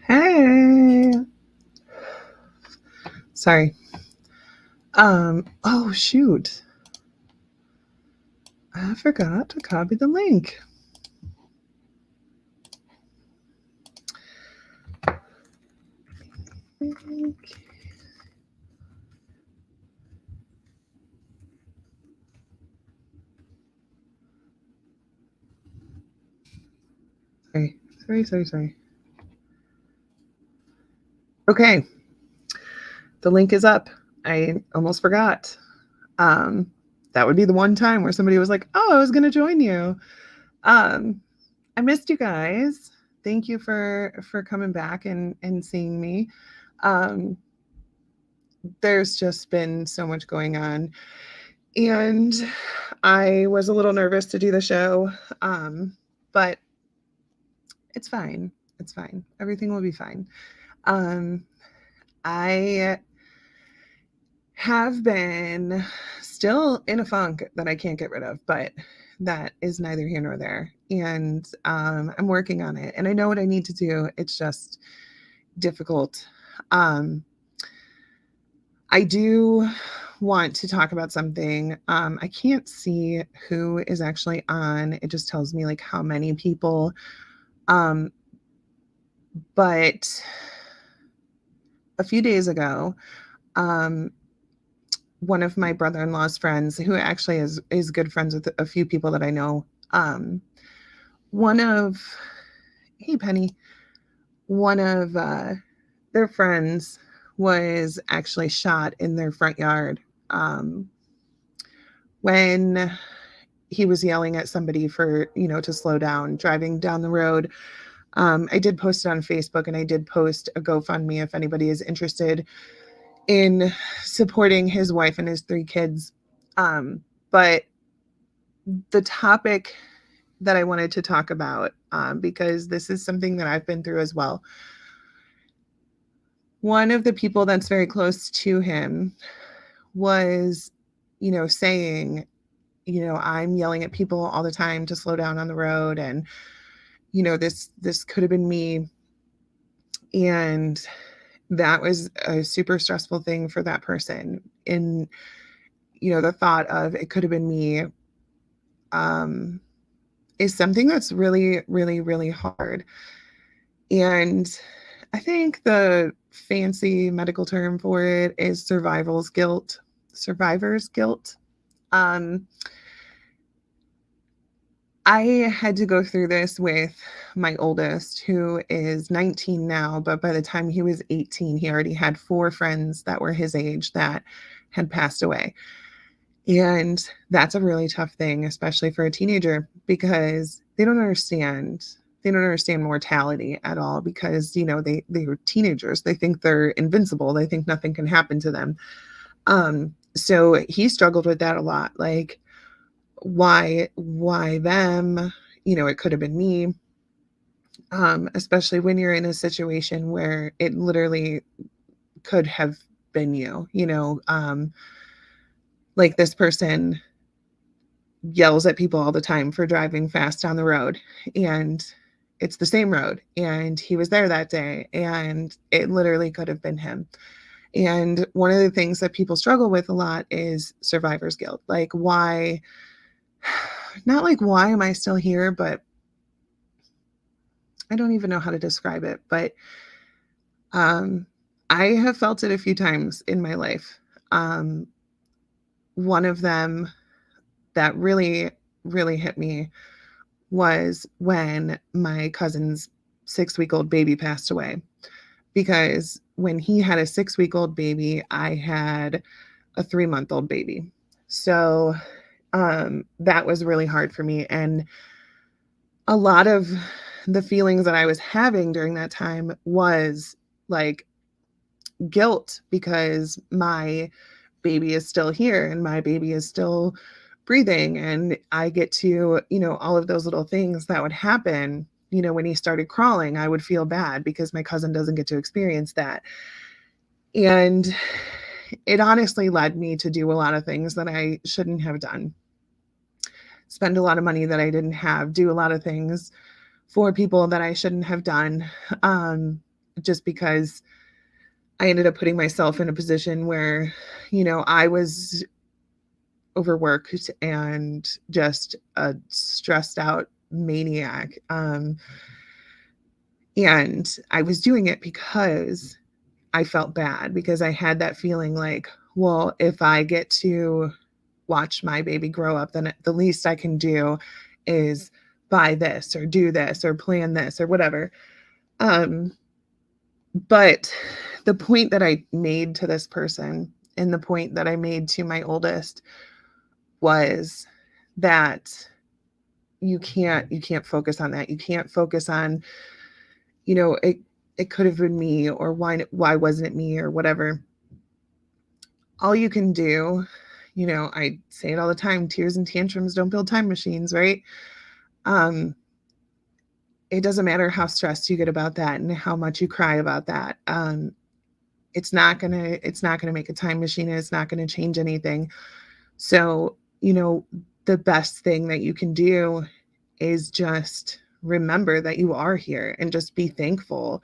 Hey. Sorry. Oh shoot. I forgot to copy the link. Sorry. Okay. The link is up. I almost forgot. That would be the one time where somebody was like, "Oh, I was going to join you." I missed you guys. Thank you for coming back and seeing me. Um, there's just been so much going on, and I was a little nervous to do the show, but it's fine. It's fine. Everything will be fine. Um, I have been still in a funk that I can't get rid of, but that is neither here nor there. And I'm working on it, and I know what I need to do. It's just difficult. Um, I do want to talk about something. I can't see who is actually on. It just tells me like how many people. Um, but a few days ago, um, one of my brother-in-law's friends, who actually is good friends with a few people that I know, um, one of hey Penny, one of their friends was actually shot in their front yard um, when he was yelling at somebody for to slow down driving down the road. I did post it on Facebook, and I did post a GoFundMe if anybody is interested in supporting his wife and his 3 kids. But the topic that I wanted to talk about, because this is something that I've been through as well. One of the people that's very close to him was, saying, I'm yelling at people all the time to slow down on the road, and this could have been me. And that was a super stressful thing for that person. And the thought of it could have been me um, is something that's really, really, really hard. And I think the fancy medical term for it is survivor's guilt. Survivor's guilt. Um, I had to go through this with my oldest, who is 19 now, but by the time he was 18, he already had 4 friends that were his age that had passed away. And that's a really tough thing, especially for a teenager, because they don't understand. They don't understand mortality at all, because they were teenagers. They think they're invincible. They think nothing can happen to them. So he struggled with that a lot. Like, why them? It could have been me. Especially when you're in a situation where it literally could have been you. Like, this person yells at people all the time for driving fast down the road, and it's the same road, and he was there that day, and it literally could have been him. And one of the things that people struggle with a lot is survivor's guilt. Like, why, not like why am I still here, but I don't even know how to describe it, but um I have felt it a few times in my life. One of them that really, really hit me was when my cousin's 6-week-old baby passed away. Because when he had a 6-week-old baby, I had a 3-month-old baby. So that was really hard for me. And a lot of the feelings that I was having during that time was like guilt, because my baby is still here and my baby is still breathing, and I get to, all of those little things that would happen. When he started crawling, I would feel bad because my cousin doesn't get to experience that. And it honestly led me to do a lot of things that I shouldn't have done. Spend a lot of money that I didn't have, do a lot of things for people that I shouldn't have done. Um, just because I ended up putting myself in a position where, I was overworked and just a stressed out maniac. And I was doing it because I felt bad, because I had that feeling like, well, if I get to watch my baby grow up, then the least I can do is buy this or do this or plan this or whatever. Um, but the point that I made to this person and the point that I made to my oldest was that you can't focus on that. You can't focus on, it could have been me, or why wasn't it me, or whatever. All you can do, I say it all the time, tears and tantrums don't build time machines, right? Um, it doesn't matter how stressed you get about that and how much you cry about that. It's not gonna make a time machine, and it's not gonna change anything. So, the best thing that you can do is just remember that you are here and just be thankful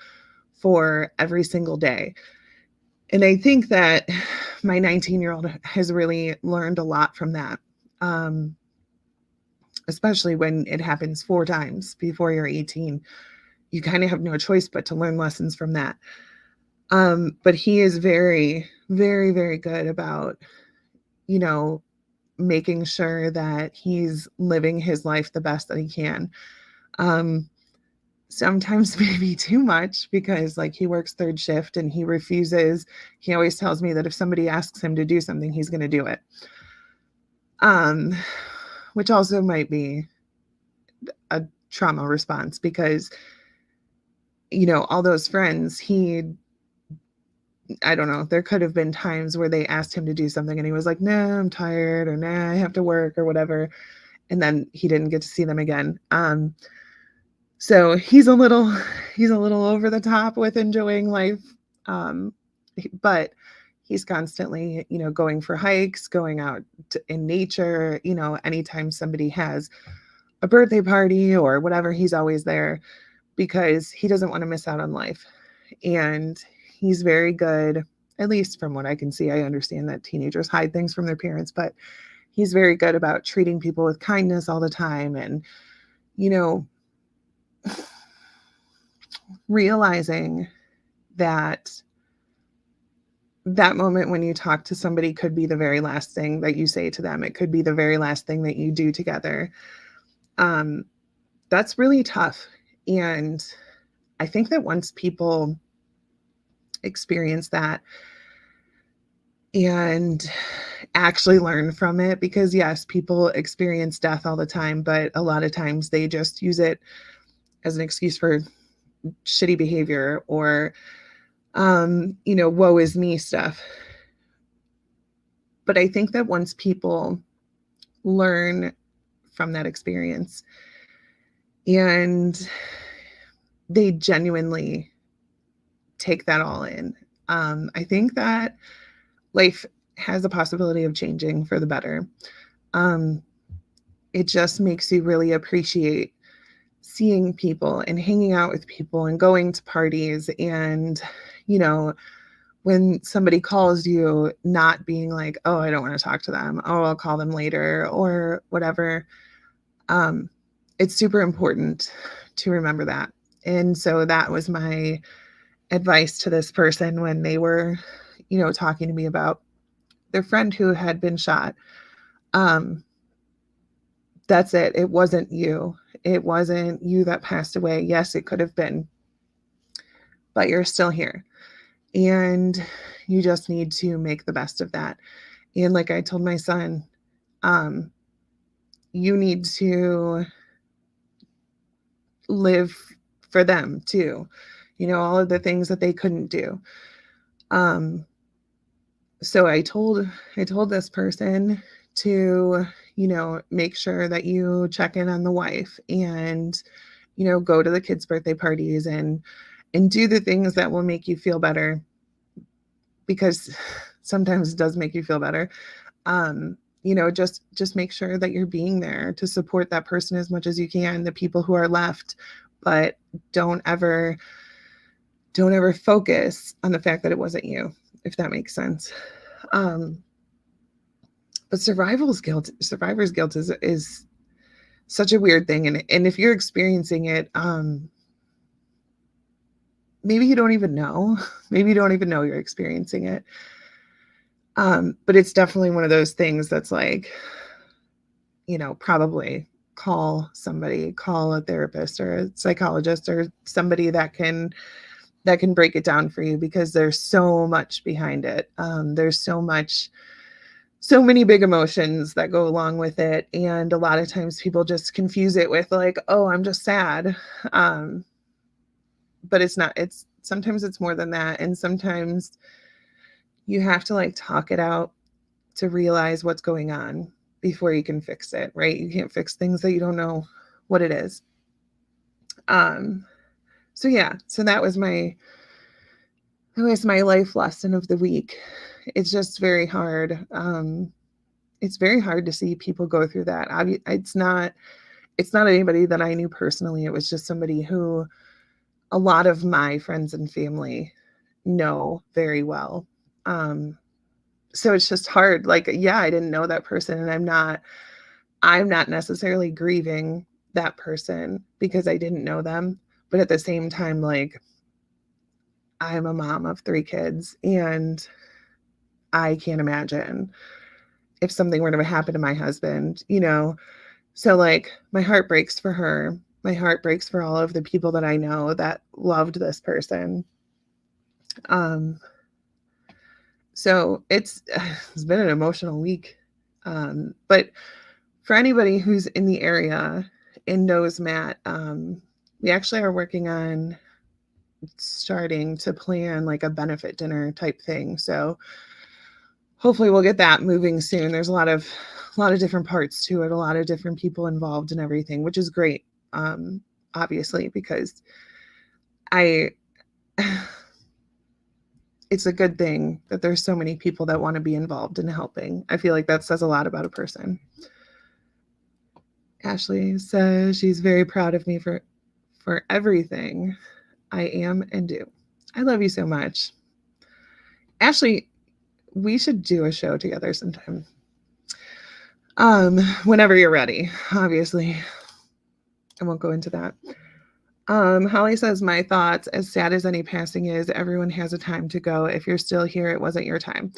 for every single day. And I think that my 19-year-old has really learned a lot from that, um, especially when it happens 4 times before you're 18. You kind of have no choice but to learn lessons from that. But he is very, very, very good about, you know, making sure that he's living his life the best that he can. Um, Sometimes maybe too much, because like he works third shift and he refuses. He always tells me that if somebody asks him to do something, he's going to do it. Um, which also might be a trauma response, because all those friends, I don't know, there could have been times where they asked him to do something and he was like, "No, I'm tired," or "Nah, I have to work," or whatever. And then he didn't get to see them again. So he's a little over the top with enjoying life. Um, but he's constantly, going for hikes, going out in nature, anytime somebody has a birthday party or whatever, he's always there, because he doesn't want to miss out on life. And he's very good, at least from what I can see. I understand that teenagers hide things from their parents, but he's very good about treating people with kindness all the time. And, you know, realizing that that moment when you talk to somebody could be the very last thing that you say to them. It could be the very last thing that you do together. Um, that's really tough. And I think that once people experience that and actually learn from it, because yes, people experience death all the time, but a lot of times they just use it as an excuse for shitty behavior, or woe is me stuff. But I think that once people learn from that experience and they genuinely take that all in, I think that life has a possibility of changing for the better. Um, it just makes you really appreciate seeing people and hanging out with people and going to parties, and, when somebody calls you, not being like, "Oh, I don't want to talk to them. Oh, I'll call them later," or whatever. Um, it's super important to remember that. And so that was my advice to this person when they were, talking to me about their friend who had been shot. Um, that's it. It wasn't you. It wasn't you that passed away. Yes, it could have been, but you're still here. And you just need to make the best of that. And like I told my son, um, you need to live for them too. All of the things that they couldn't do. Um, so I told this person to, make sure that you check in on the wife, and, go to the kids' birthday parties, and do the things that will make you feel better, because sometimes it does make you feel better. Just make sure that you're being there to support that person as much as you can, the people who are left, but don't ever don't ever focus on the fact that it wasn't you, if that makes sense. But survivor's guilt is such a weird thing. And if you're experiencing it, maybe you don't even know. Maybe you don't even know you're experiencing it. But it's definitely one of those things that's like, probably call somebody, call a therapist or a psychologist or somebody that can break it down for you, because there's so much behind it. There's so many big emotions that go along with it. And a lot of times people just confuse it with like, oh, I'm just sad. But it's not. Sometimes it's more than that. And sometimes you have to like talk it out to realize what's going on before you can fix it, right? You can't fix things that you don't know what it is. So yeah, so that was my life lesson of the week. It's just very hard. It's very hard to see people go through that. It's not anybody that I knew personally. It was just somebody who a lot of my friends and family know very well. So it's just hard. Like, yeah, I didn't know that person, and I'm not necessarily grieving that person because I didn't know them. But at the same time, like, I'm a mom of 3 kids, and I can't imagine if something were to happen to my husband, So like, my heart breaks for her. My heart breaks for all of the people that I know that loved this person. So it's been an emotional week. But for anybody who's in the area and knows Matt, we actually are working on starting to plan like a benefit dinner type thing. So hopefully we'll get that moving soon. There's a lot of different parts to it, a lot of different people involved and everything, which is great. Obviously, because it's a good thing that there's so many people that want to be involved in helping. I feel like that says a lot about a person. Ashley says she's very proud of me for everything I am and do. I love you so much. Ashley, we should do a show together sometime. Whenever you're ready, obviously. I won't go into that. Holly says, my thoughts, as sad as any passing is, everyone has a time to go. If you're still here, it wasn't your time.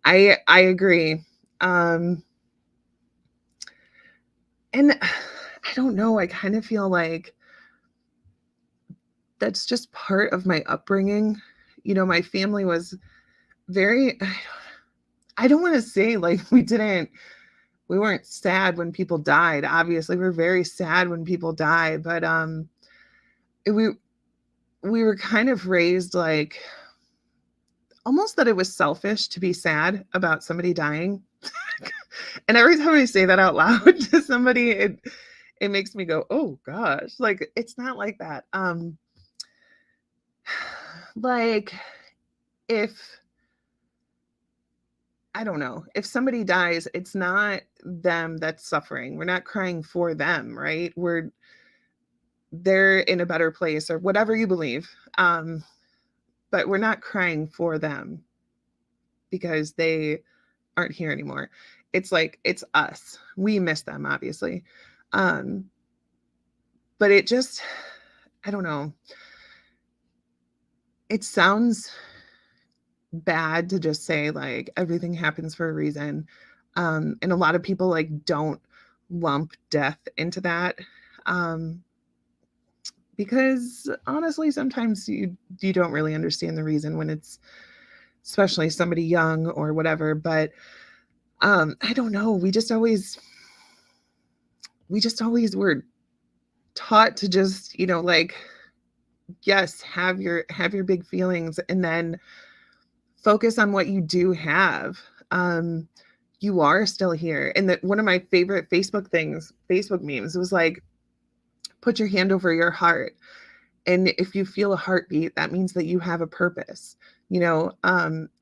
I agree. And I don't know, I kind of feel like that's just part of my upbringing. My family was very, I don't want to say like we weren't sad when people died. Obviously, we're very sad when people die, but we were kind of raised like almost that it was selfish to be sad about somebody dying. And every time I say that out loud to somebody, it makes me go, oh gosh, like it's not like that. Like if I don't know, if somebody dies, it's not them that's suffering. We're not crying for them, right? They're in a better place or whatever you believe. But we're not crying for them because they aren't here anymore. It's like, it's us. We miss them, obviously. But it just, I don't know. It sounds bad to just say like everything happens for a reason. And a lot of people like don't lump death into that. Because honestly, sometimes you don't really understand the reason when it's especially somebody young or whatever. But I don't know. We just always were taught to just, like, yes, have your big feelings and then focus on what you do have. You are still here. And that one of my favorite Facebook memes, it was like, put your hand over your heart. And if you feel a heartbeat, that means that you have a purpose,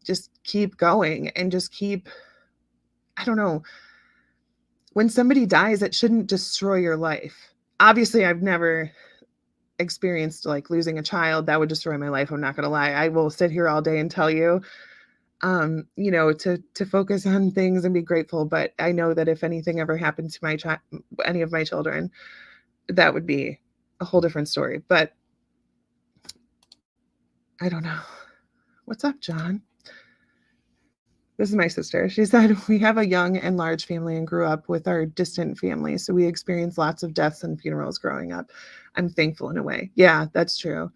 just keep going and just keep, I don't know. When somebody dies, it shouldn't destroy your life. Obviously, I've never experienced like losing a child, that would destroy my life. I'm not going to lie. I will sit here all day and tell you, to focus on things and be grateful. But I know that if anything ever happened to any of my children, that would be a whole different story. But I don't know. What's up, John? This is my sister. She said, we have a young and large family and grew up with our distant family. So we experienced lots of deaths and funerals growing up. I'm thankful in a way. Yeah, that's true.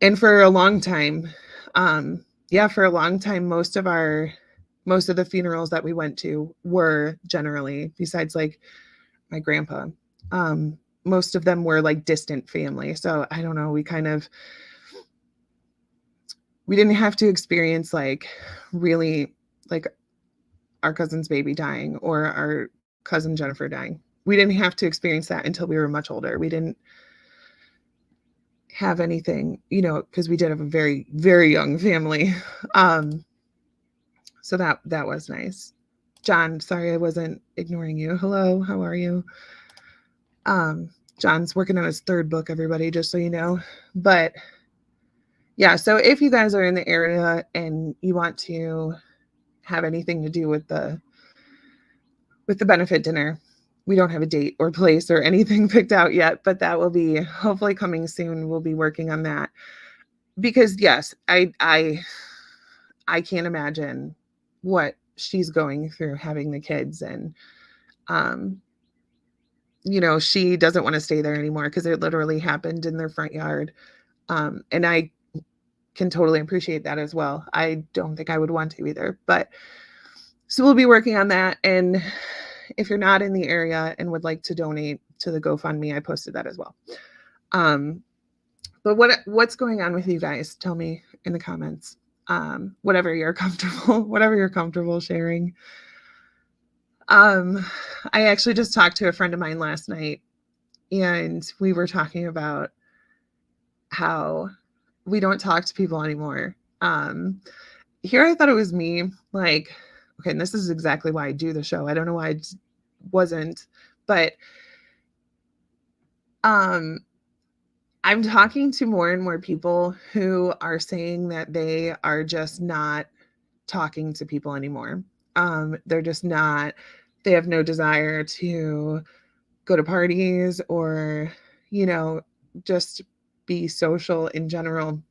And for a long time, for a long time, most of the funerals that we went to were generally, besides like my grandpa, most of them were like distant family. So I don't know, we didn't have to experience like really like our cousin's baby dying or our cousin Jennifer dying. We didn't have to experience that until we were much older. We didn't have anything, because we did have a very, very young family. So that was nice. John, sorry I wasn't ignoring you. Hello, how are you? John's working on his third book, everybody, just so you know. But yeah, so if you guys are in the area and you want to have anything to do with the benefit dinner, we don't have a date or place or anything picked out yet, but that will be hopefully coming soon. We'll be working on that because yes, I can't imagine what she's going through having the kids, and she doesn't want to stay there anymore because it literally happened in their front yard. And I can totally appreciate that as well. I don't think I would want to either, but so we'll be working on that. And if you're not in the area and would like to donate to the GoFundMe, I posted that as well. But what's going on with you guys? Tell me in the comments. Whatever you're comfortable sharing. I actually just talked to a friend of mine last night, and we were talking about how we don't talk to people anymore. Here I thought it was me, like, okay, and this is exactly why I do the show. I don't know why I wasn't, but I'm talking to more and more people who are saying that they are just not talking to people anymore. They're just not, they have no desire to go to parties or, just be social in general.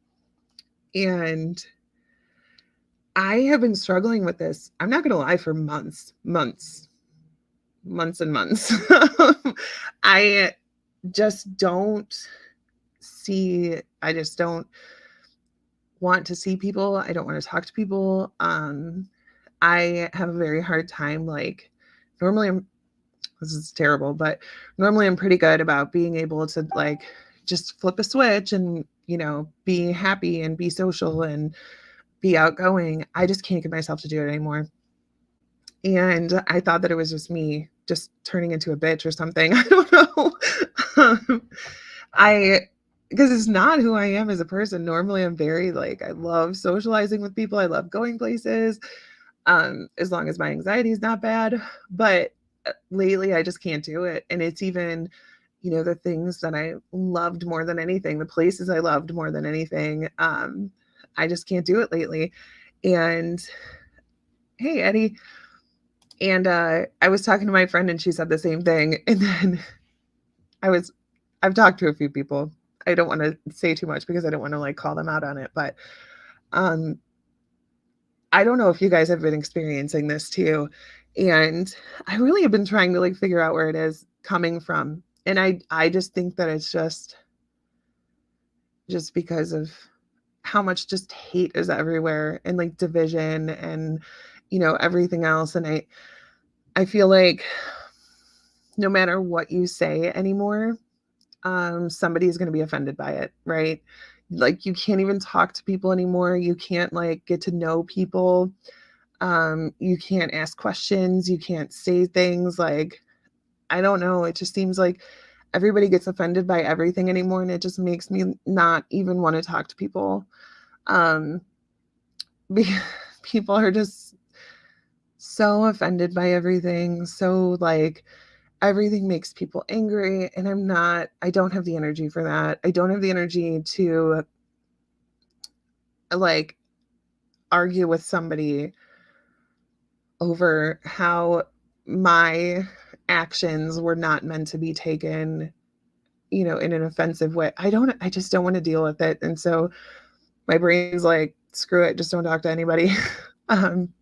And I have been struggling with this. I'm not going to lie, for months and months. I just don't want to see people. I don't want to talk to people. I have a very hard time. Like, this is terrible, but normally I'm pretty good about being able to like just flip a switch and, be happy and be social and be outgoing. I just can't get myself to do it anymore. And I thought that it was just me just turning into a bitch or something. I don't know. Because it's not who I am as a person. Normally I'm very like, I love socializing with people. I love going places. As long as my anxiety is not bad, but lately I just can't do it. And it's even, the things that I loved more than anything, the places I loved more than anything. I just can't do it lately. And hey, Eddie. And I was talking to my friend and she said the same thing. And then I've talked to a few people. I don't want to say too much because I don't want to like call them out on it, but I don't know if you guys have been experiencing this too. And I really have been trying to like figure out where it is coming from. And I just think that it's just because of how much just hate is everywhere and like division and, everything else. And I feel like no matter what you say anymore, somebody's going to be offended by it, right? Like you can't even talk to people anymore. You can't like get to know people. You can't ask questions. You can't say things. Like, I don't know. It just seems like everybody gets offended by everything anymore. And it just makes me not even want to talk to people. People are just so offended by everything. So like everything makes people angry, and I don't have the energy for that. I don't have the energy to like argue with somebody over how my actions were not meant to be taken, in an offensive way. I just don't want to deal with it. And so my brain's like, screw it, just don't talk to anybody. um,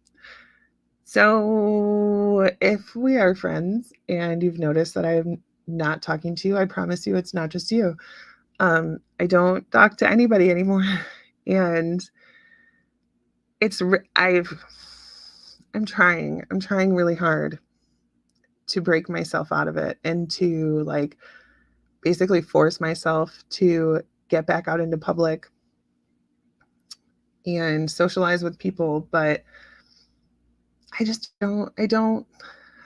so if we are friends and you've noticed that I'm not talking to you, I promise you it's not just you. I don't talk to anybody anymore. And I'm trying really hard to break myself out of it and to like basically force myself to get back out into public and socialize with people, but I don't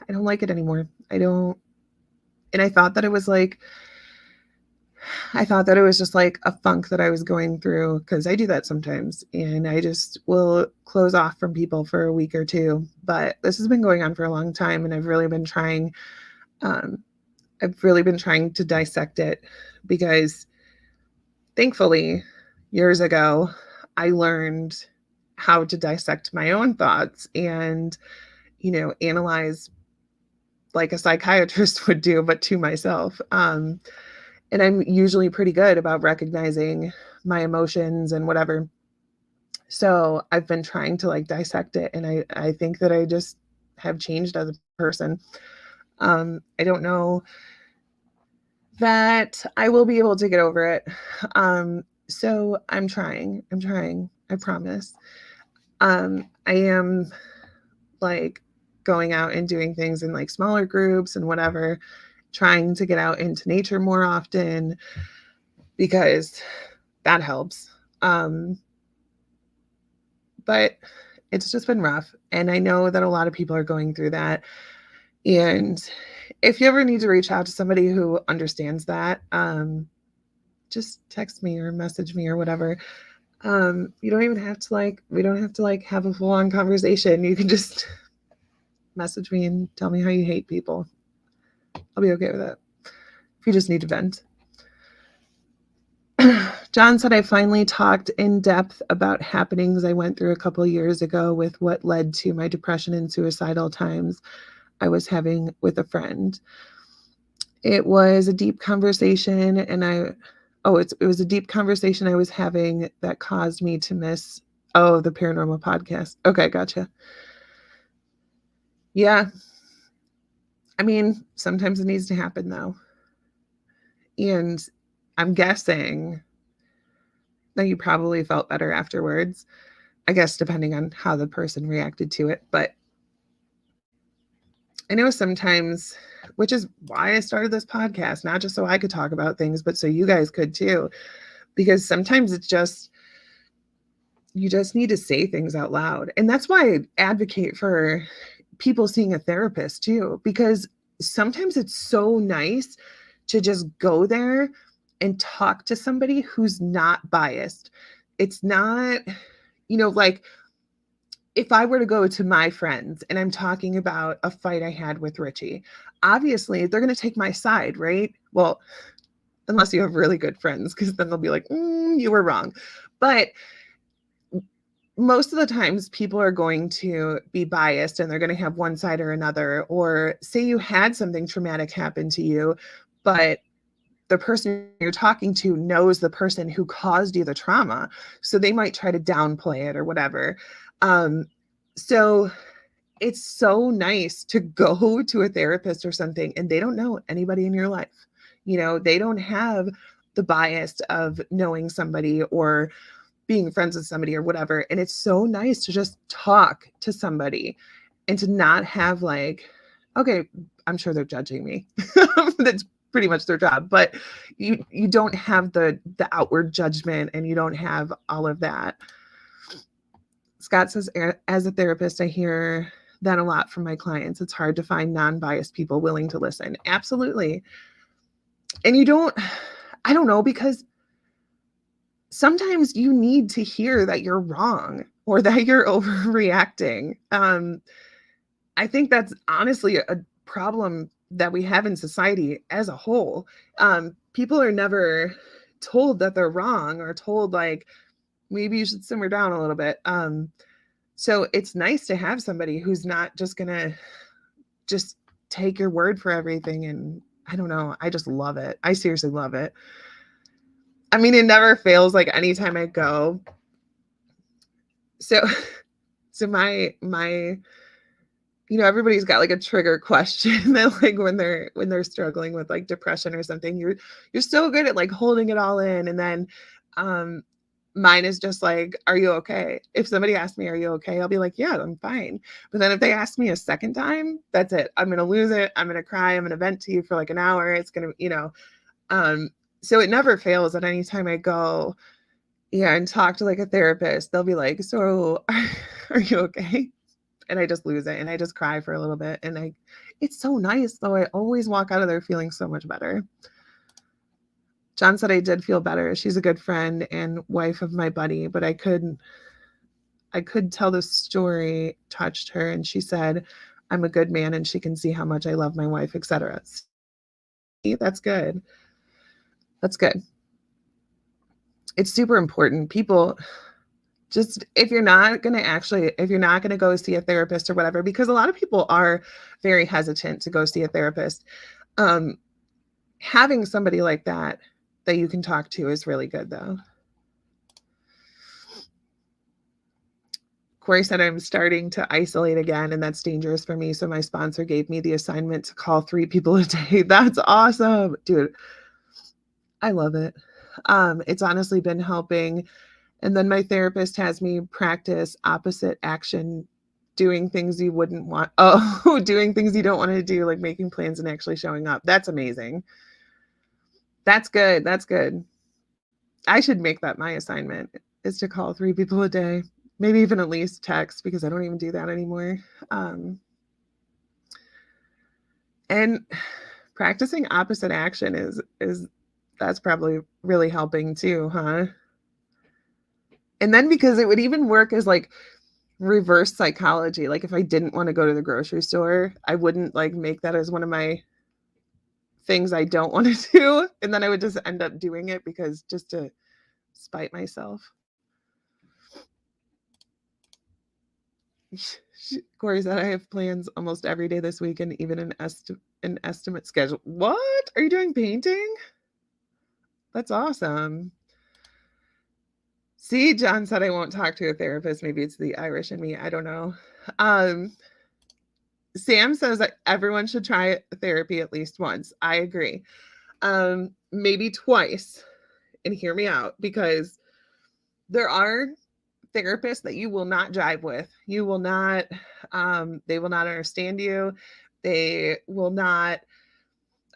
like it anymore. I don't and I thought that it was just like a funk that I was going through, because I do that sometimes, and I just will close off from people for a week or two. But this has been going on for a long time, and um, I've really been trying to dissect it, because thankfully, years ago, I learned how to dissect my own thoughts and, analyze like a psychiatrist would do, but to myself. And I'm usually pretty good about recognizing my emotions and whatever. So I've been trying to like dissect it. And I think that I just have changed as a person. I don't know that I will be able to get over it. So I'm trying, I promise. I am like going out and doing things in like smaller groups and whatever, trying to get out into nature more often, because that helps. But it's just been rough. And I know that a lot of people are going through that. And if you ever need to reach out to somebody who understands that, just text me or message me or whatever. You don't even have to we don't have to have a full on conversation. You can just message me and tell me how you hate people. I'll be okay with it. If you just need to vent. John said, I finally talked in depth about happenings I went through a couple years ago with what led to my depression and suicidal times I was having with a friend. It was a deep conversation, and it was a deep conversation I was having that caused me to miss the paranormal podcast. Okay, gotcha. Yeah. I mean, sometimes it needs to happen though. And I'm guessing that you probably felt better afterwards. I guess depending on how the person reacted to it. But I know sometimes, which is why I started this podcast, not just so I could talk about things, but so you guys could too. Because sometimes you just need to say things out loud. And that's why I advocate for people seeing a therapist too, because sometimes it's so nice to just go there and talk to somebody who's not biased. It's not, like if I were to go to my friends and I'm talking about a fight I had with Richie, obviously they're going to take my side, right? Well, unless you have really good friends, because then they'll be like, you were wrong. But most of the times people are going to be biased and they're going to have one side or another. Or say you had something traumatic happen to you, but the person you're talking to knows the person who caused you the trauma. So they might try to downplay it or whatever. So it's so nice to go to a therapist or something and they don't know anybody in your life. They don't have the bias of knowing somebody or being friends with somebody or whatever. And it's so nice to just talk to somebody and to not have okay, I'm sure they're judging me. That's pretty much their job, but you don't have the outward judgment, and you don't have all of that. Scott says, as a therapist, I hear that a lot from my clients. It's hard to find non-biased people willing to listen. Absolutely. And I don't know, because sometimes you need to hear that you're wrong or that you're overreacting. I think that's honestly a problem that we have in society as a whole. People are never told that they're wrong or told like, maybe you should simmer down a little bit. So it's nice to have somebody who's not just gonna just take your word for everything. And I don't know, I just love it. I seriously love it. I mean, it never fails. Like anytime I go. So my everybody's got like a trigger question that like when they're struggling with like depression or something, you're so good at like holding it all in. And then mine is just like, are you okay? If somebody asks me, are you okay? I'll be like, yeah, I'm fine. But then if they ask me a second time, that's it. I'm going to lose it. I'm going to cry. I'm going to vent to you for like an hour. It's going to, so it never fails that anytime I go, and talk to like a therapist, they'll be like, so are you okay? And I just lose it and I just cry for a little bit. And it's so nice though. I always walk out of there feeling so much better. John said I did feel better. She's a good friend and wife of my buddy, but I could tell the story touched her, and she said, I'm a good man and she can see how much I love my wife, etc. That's good. That's good. It's super important. People just, if you're not going to go see a therapist or whatever, because a lot of people are very hesitant to go see a therapist. Having somebody like that you can talk to is really good though. Corey said, I'm starting to isolate again, and that's dangerous for me. So my sponsor gave me the assignment to call 3 people a day. That's awesome, dude. I love it. It's honestly been helping. And then my therapist has me practice opposite action, doing things you wouldn't want. Oh, doing things you don't want to do, like making plans and actually showing up. That's amazing. That's good. That's good. I should make that my assignment, is to call 3 people a day, maybe even at least text, because I don't even do that anymore. And practicing opposite action is that's probably really helping too, huh? And then because it would even work as like reverse psychology. Like if I didn't want to go to the grocery store, I wouldn't like make that as one of my things I don't want to do. And then I would just end up doing it because just to spite myself. Corey said, I have plans almost every day this week and even an estimate schedule. What? Are you doing painting? That's awesome. See, John said I won't talk to a therapist. Maybe it's the Irish in me. I don't know. Sam says that everyone should try therapy at least once. I agree. Maybe twice. And hear me out, because there are therapists that you will not jive with. You will not, they will not understand you. They will not,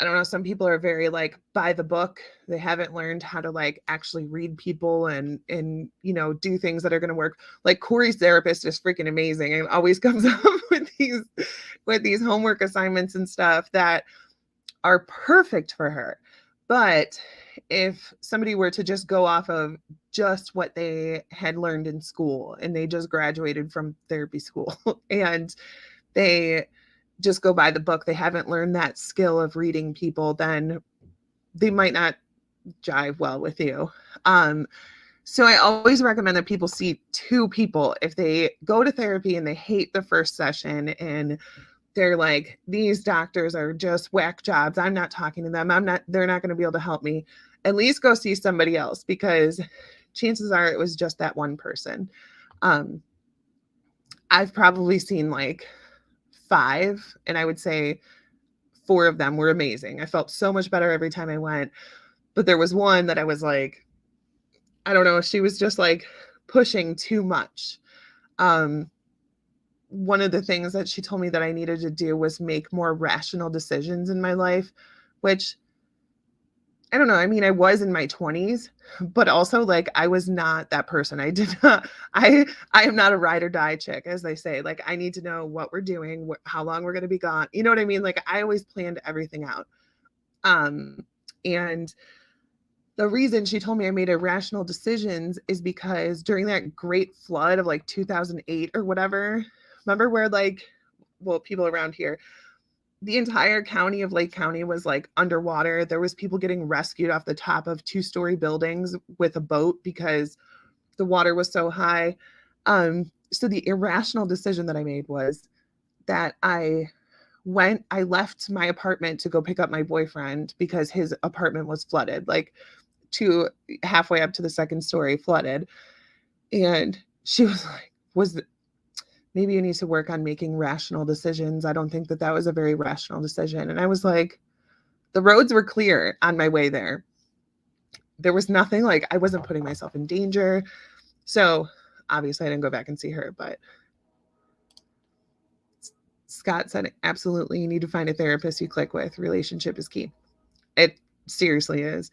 I don't know, some people are very like by the book. They haven't learned how to like actually read people and do things that are going to work. Like Corey's therapist is freaking amazing and always comes up with these homework assignments and stuff that are perfect for her. But if somebody were to just go off of just what they had learned in school, and they just graduated from therapy school and they just go by the book, they haven't learned that skill of reading people, then they might not jive well with you. So I always recommend that people see 2 people. If they go to therapy and they hate the first session and they're like, these doctors are just whack jobs, I'm not talking to them, they're not going to be able to help me, at least go see somebody else, because chances are it was just that one person. I've probably seen like 5, and I would say 4 of them were amazing. I felt so much better every time I went. But there was one that I was like, I don't know, she was just like pushing too much. One of the things that she told me that I needed to do was make more rational decisions in my life, which I don't know. I mean, I was in my 20s, but also like I was not that person. I am not a ride or die chick, as they say. Like I need to know what we're doing, how long we're going to be gone. You know what I mean? Like I always planned everything out. And the reason she told me I made irrational decisions is because during that great flood of like 2008 or whatever, remember where like, well, people around here, the entire county of Lake County was like underwater. There was people getting rescued off the top of 2-story buildings with a boat because the water was so high. So the irrational decision that I made was that I left my apartment to go pick up my boyfriend because his apartment was flooded, like halfway up to the 2nd story flooded. And she was like, maybe you need to work on making rational decisions. I don't think that was a very rational decision. And I was like, the roads were clear on my way there. There was nothing, like, I wasn't putting myself in danger. So obviously I didn't go back and see her, but Scott said, absolutely, you need to find a therapist you click with. Relationship is key. It seriously is.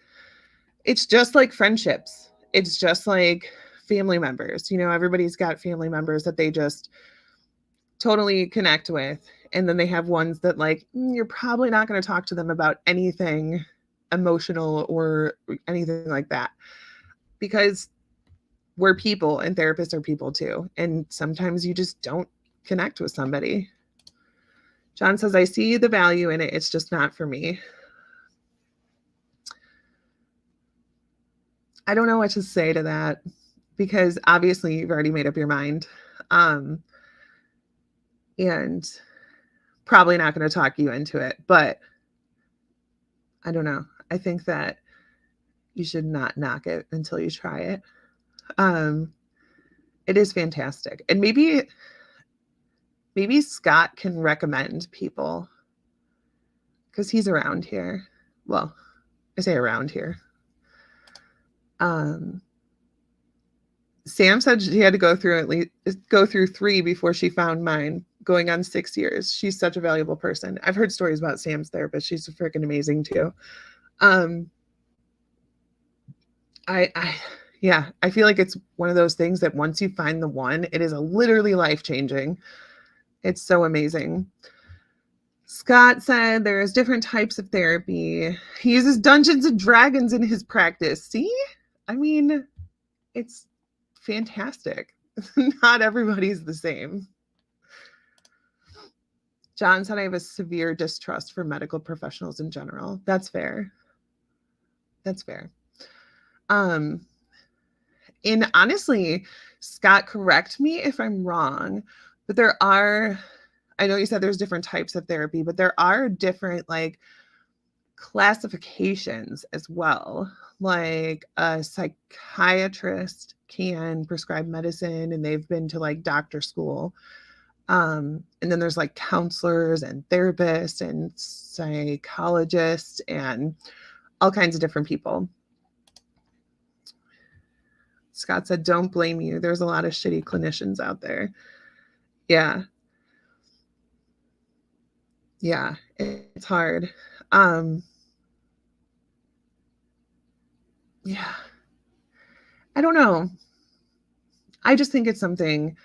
It's just like friendships. It's just like family members. You know, everybody's got family members that they just totally connect with. And then they have ones that, like, you're probably not going to talk to them about anything emotional or anything like that, because we're people and therapists are people too. And sometimes you just don't connect with somebody. John says, I see the value in it. It's just not for me. I don't know what to say to that, because obviously you've already made up your mind. And probably not going to talk you into it, but I don't know. I think that you should not knock it until you try it. It is fantastic. And maybe Scott can recommend people, because he's around here. Well, I say around here. Sam said she had to go through 3 before she found mine, going on 6 years. She's such a valuable person. I've heard stories about Sam's therapist. She's freaking amazing too. I feel like it's one of those things that once you find the one, it is literally life-changing. It's so amazing. Scott said there's different types of therapy. He uses Dungeons and Dragons in his practice. See? I mean, it's fantastic. Not everybody's the same. John said I have a severe distrust for medical professionals in general. That's fair. That's fair. And honestly, Scott, correct me if I'm wrong, but I know you said there's different types of therapy, but there are different, like, classifications as well. Like, a psychiatrist can prescribe medicine and they've been to, like, doctor school. And then there's, like, counselors and therapists and psychologists and all kinds of different people. Scott said, don't blame you. There's a lot of shitty clinicians out there. Yeah. Yeah, it's hard. Yeah. I don't know. I just think it's something,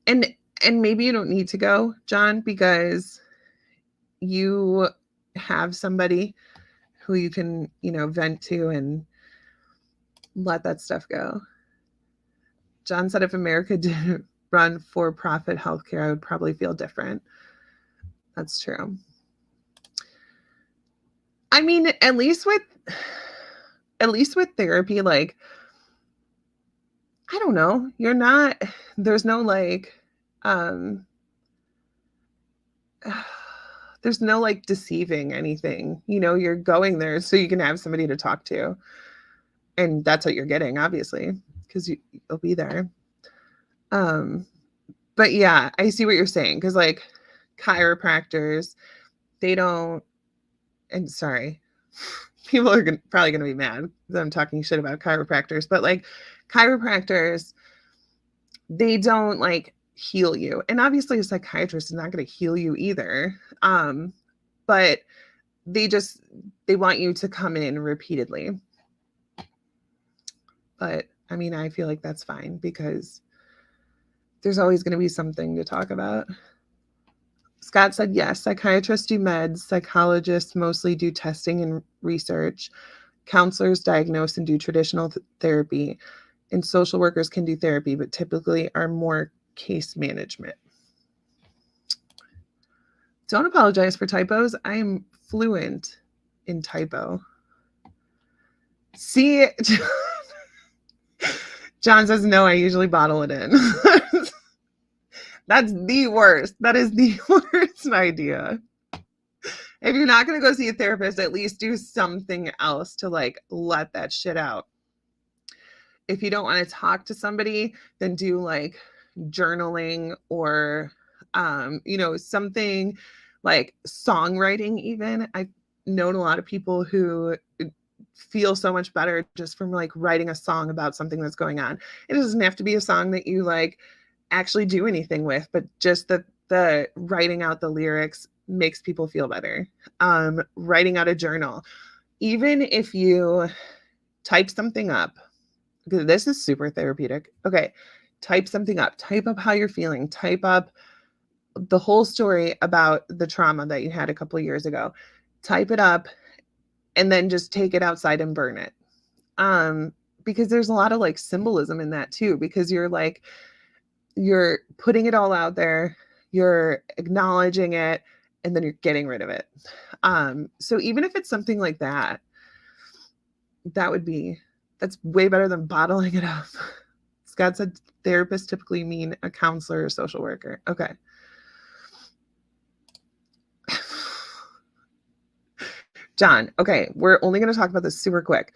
and maybe you don't need to go, John, because you have somebody who you can, vent to and let that stuff go. John said if America didn't run for-profit healthcare, I would probably feel different. That's true. I mean, at least with therapy, like, I don't know, there's no, like, there's no, like, deceiving anything. You're going there so you can have somebody to talk to. And that's what you're getting, obviously, because you'll be there. But yeah, I see what you're saying. Because, like, chiropractors, they don't, and sorry, people are probably going to be mad that I'm talking shit about chiropractors, but, like, chiropractors, they don't, like, heal you. And obviously a psychiatrist is not going to heal you either. But they want you to come in repeatedly. But I mean, I feel like that's fine because there's always going to be something to talk about. Scott said, yes, psychiatrists do meds. Psychologists mostly do testing and research. Counselors diagnose and do traditional therapy. And social workers can do therapy, but typically are more case management. Don't apologize for typos. I'm fluent in typo. See, John says, no, I usually bottle it in. That's the worst. That is the worst idea. If you're not going to go see a therapist, at least do something else to like let that shit out. If you don't want to talk to somebody, then do like journaling or, something like songwriting even. I've known a lot of people who feel so much better just from like writing a song about something that's going on. It doesn't have to be a song that you like actually do anything with, but just the writing out the lyrics makes people feel better. Writing out a journal, even if you type something up, because this is super therapeutic. Okay, type something up. Type up how you're feeling. Type up the whole story about the trauma that you had a couple of years ago. Type it up and then just take it outside and burn it. Because there's a lot of like symbolism in that too, because you're putting it all out there, you're acknowledging it, and then you're getting rid of it. So even if it's something like that, that's way better than bottling it up. Scott said therapists typically mean a counselor or social worker. Okay. John, okay, we're only going to talk about this super quick.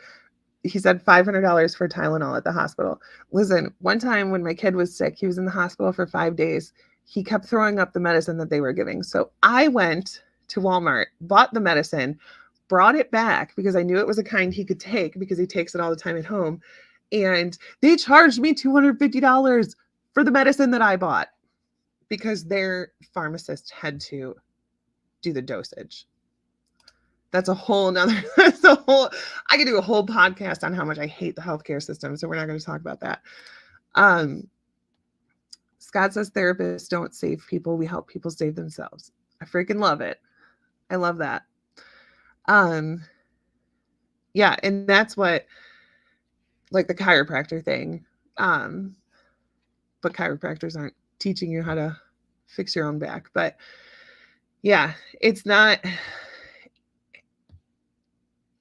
He said $500 for Tylenol at the hospital. Listen, one time when my kid was sick, he was in the hospital for 5 days. He kept throwing up the medicine that they were giving. So I went to Walmart, bought the medicine, brought it back because I knew it was a kind he could take because he takes it all the time at home. And they charged me $250 for the medicine that I bought because their pharmacist had to do the dosage. That's a whole nother, I could do a whole podcast on how much I hate the healthcare system. So we're not going to talk about that. Scott says therapists don't save people. We help people save themselves. I freaking love it. I love that. Yeah. And that's what, like the chiropractor thing. But chiropractors aren't teaching you how to fix your own back. But yeah,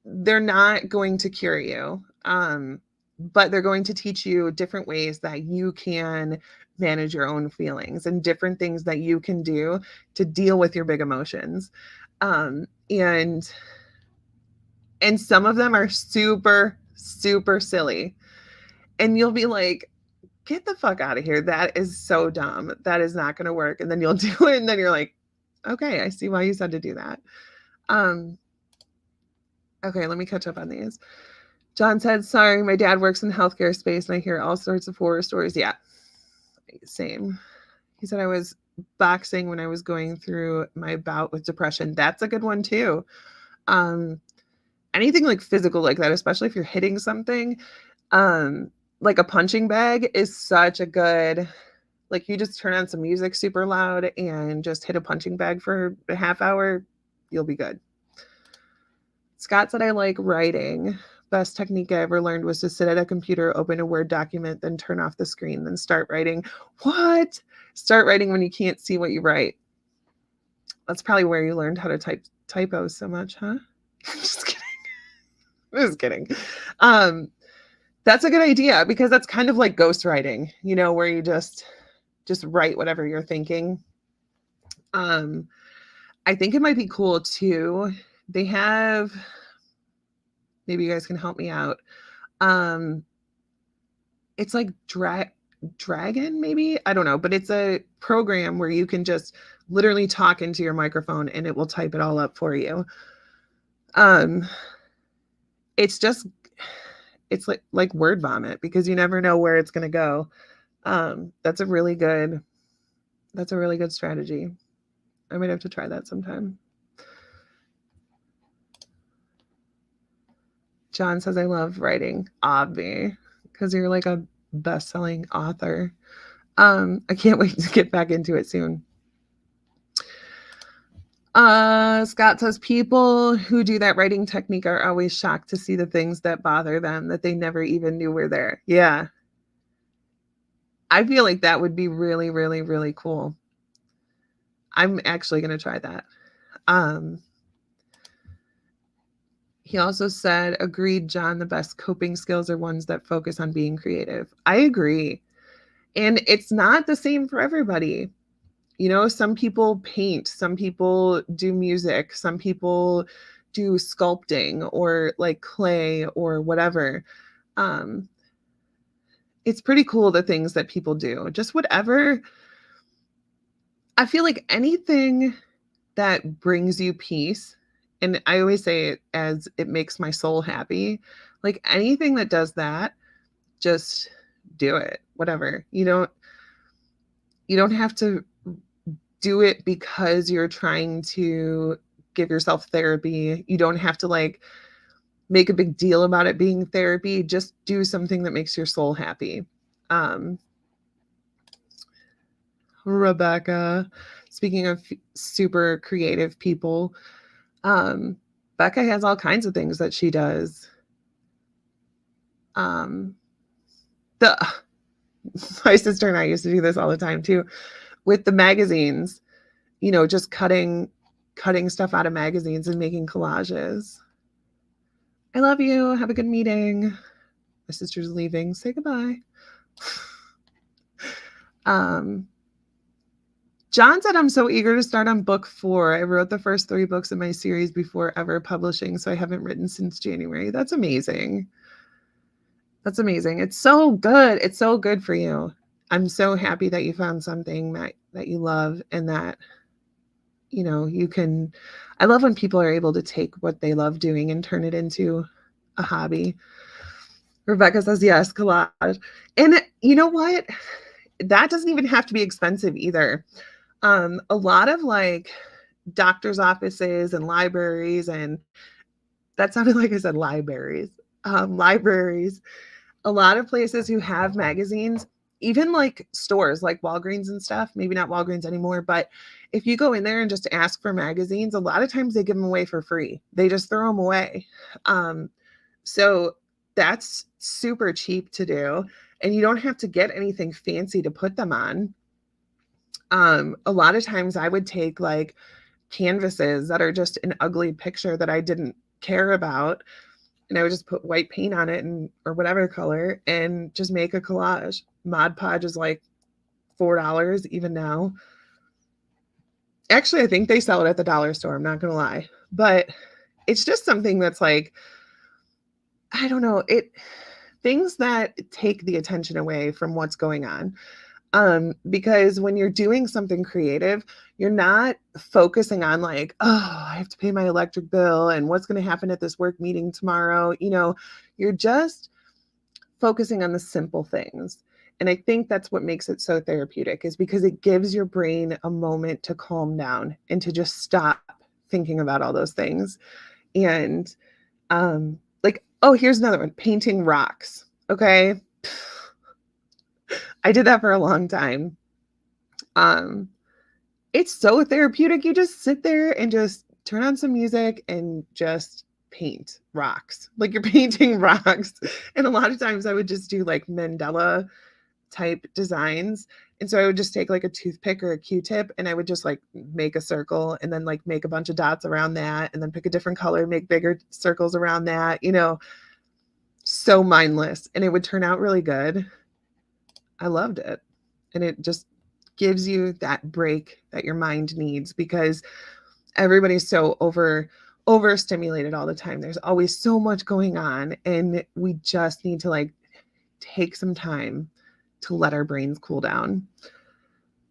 they're not going to cure you. But they're going to teach you different ways that you can manage your own feelings and different things that you can do to deal with your big emotions. And some of them are super, super silly. And you'll be like, get the fuck out of here. That is so dumb. That is not going to work. And then you'll do it. And then you're like, okay, I see why you said to do that. Okay, let me catch up on these. John said, sorry, my dad works in the healthcare space and I hear all sorts of horror stories. Yeah, same. He said I was boxing when I was going through my bout with depression. That's a good one too. Anything like physical like that, especially if you're hitting something, like a punching bag is such a good, like you just turn on some music super loud and just hit a punching bag for a half hour, you'll be good. Scott said, I like writing. Best technique I ever learned was to sit at a computer, open a Word document, then turn off the screen, then start writing. What? Start writing when you can't see what you write. That's probably where you learned how to type typos so much, huh? Just kidding. Just kidding. That's a good idea because that's kind of like ghostwriting, where you just write whatever you're thinking. I think it might be cool too. They have, maybe you guys can help me out. It's like Dragon, maybe, I don't know, but it's a program where you can just literally talk into your microphone and it will type it all up for you. It's like word vomit because you never know where it's going to go. That's a really good strategy. I might have to try that sometime. John says, I love writing, obvi, because you're like a best-selling author. I can't wait to get back into it soon. Scott says, people who do that writing technique are always shocked to see the things that bother them that they never even knew were there. Yeah. I feel like that would be really, really, really cool. I'm actually going to try that. He also said, agreed, John, the best coping skills are ones that focus on being creative. I agree. And it's not the same for everybody. You know, some people paint, some people do music, some people do sculpting or like clay or whatever. It's pretty cool the things that people do. Just whatever. I feel like anything that brings you peace, and I always say it as it makes my soul happy. Like anything that does that, just do it. Whatever. You don't have to do it because you're trying to give yourself therapy. You don't have to like make a big deal about it being therapy. Just do something that makes your soul happy. Rebecca, speaking of super creative people, Becca has all kinds of things that she does. My sister and I used to do this all the time too, with the magazines, just cutting stuff out of magazines and making collages. I love you. Have a good meeting. My sister's leaving. Say goodbye. John said, I'm so eager to start on book 4. I wrote the first 3 books in my series before ever publishing, so I haven't written since January. That's amazing. That's amazing. It's so good. It's so good for you. I'm so happy that you found something that you love and that, you can. I love when people are able to take what they love doing and turn it into a hobby. Rebecca says, yes, collage. And you know what? That doesn't even have to be expensive either. A lot of like doctor's offices and libraries, and that sounded like I said libraries, libraries, a lot of places who have magazines, even like stores like Walgreens and stuff, maybe not Walgreens anymore, but if you go in there and just ask for magazines, a lot of times they give them away for free. They just throw them away. So that's super cheap to do. And you don't have to get anything fancy to put them on. A lot of times I would take like canvases that are just an ugly picture that I didn't care about, and I would just put white paint on it or whatever color and just make a collage. Mod Podge is like $4 even now. Actually, I think they sell it at the dollar store. I'm not going to lie, but it's just something that's like, I don't know, things that take the attention away from what's going on. Because when you're doing something creative, you're not focusing on like, oh, I have to pay my electric bill and what's going to happen at this work meeting tomorrow. You're just focusing on the simple things. And I think that's what makes it so therapeutic, is because it gives your brain a moment to calm down and to just stop thinking about all those things. And like, oh, here's another one, painting rocks. Okay. I did that for a long time. It's so therapeutic. You just sit there and just turn on some music and just paint rocks. Like you're painting rocks. And a lot of times I would just do like mandala type designs. And so I would just take like a toothpick or a Q-tip and I would just like make a circle and then like make a bunch of dots around that and then pick a different color, make bigger circles around that, so mindless. And it would turn out really good. I loved it. And it just gives you that break that your mind needs, because everybody's so overstimulated all the time. There's always so much going on, and we just need to like take some time to let our brains cool down.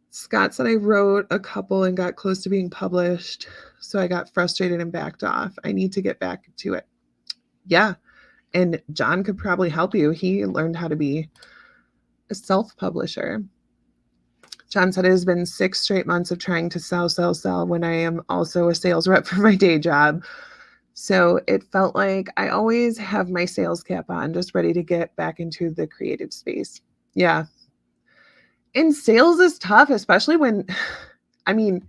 Scott said, I wrote a couple and got close to being published, so I got frustrated and backed off. I need to get back to it. Yeah. And John could probably help you. He learned how to be a self-publisher. John said, it has been 6 straight months of trying to sell when I am also a sales rep for my day job. So it felt like I always have my sales cap on, just ready to get back into the creative space. Yeah. And sales is tough, especially when, I mean,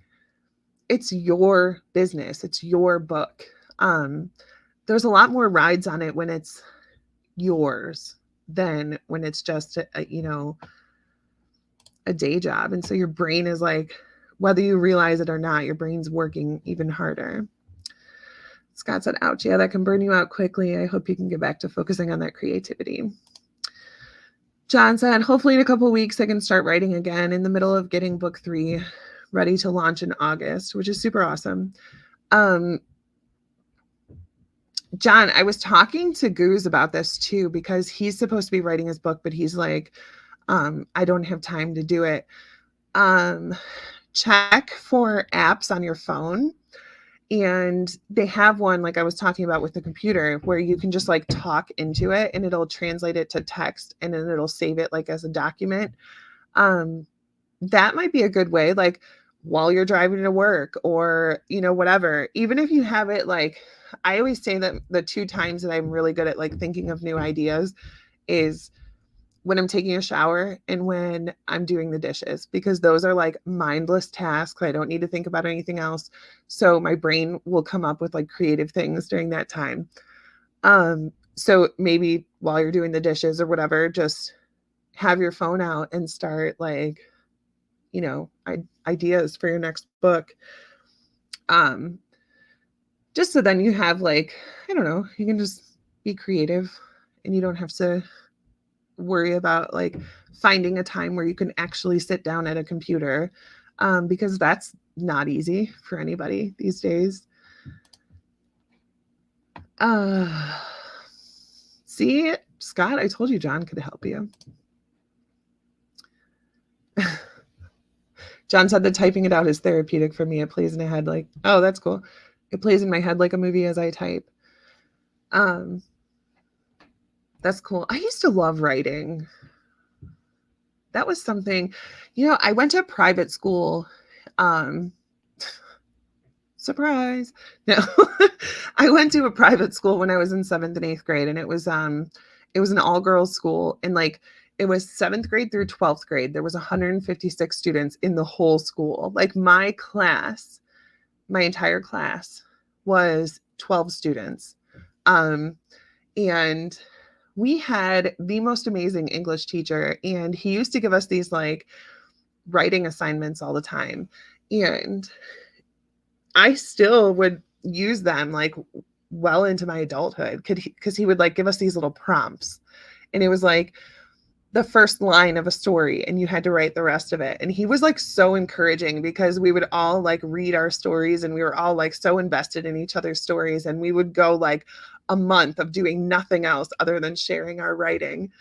it's your business. It's your book. There's a lot more rides on it when it's yours than when it's just a day job. And so your brain is like whether you realize it or not, your brain's working even harder. Scott said, ouch, yeah, that can burn you out quickly. I hope you can get back to focusing on that creativity. John said, hopefully in a couple of weeks, I can start writing again in the middle of getting book 3 ready to launch in August, which is super awesome. John, I was talking to Goose about this too, because he's supposed to be writing his book, but he's like, I don't have time to do it. Check for apps on your phone. And they have one, like I was talking about with the computer, where you can just like talk into it and it'll translate it to text and then it'll save it like as a document. That might be a good way, like while you're driving to work or, you know, whatever. Even if you have it, like, I always say that the 2 times that I'm really good at like thinking of new ideas is when I'm taking a shower and when I'm doing the dishes, because those are like mindless tasks. I don't need to think about anything else. So my brain will come up with like creative things during that time. So maybe while you're doing the dishes or whatever, just have your phone out and start like, you know, ideas for your next book. Just so then you have like, I don't know, you can just be creative and you don't have to worry about like finding a time where you can actually sit down at a computer, because that's not easy for anybody these days. See, Scott, I told you John could help you. John said that typing it out is therapeutic for me. It plays in my head like, oh, that's cool. It plays in my head like a movie as I type. That's cool. I used to love writing. That was something, you know, I went to a private school. Surprise. No, I went to a private school when I was in 7th and 8th grade, and it was an all girls school, and like it was 7th grade through 12th grade. There was 156 students in the whole school. Like my class, my entire class was 12 students. And we had the most amazing English teacher, and he used to give us these like writing assignments all the time. And I still would use them like well into my adulthood, because he would like give us these little prompts, and it was like the first line of a story and you had to write the rest of it. And he was like so encouraging, because we would all like read our stories and we were all like so invested in each other's stories, and we would go like a month of doing nothing else other than sharing our writing.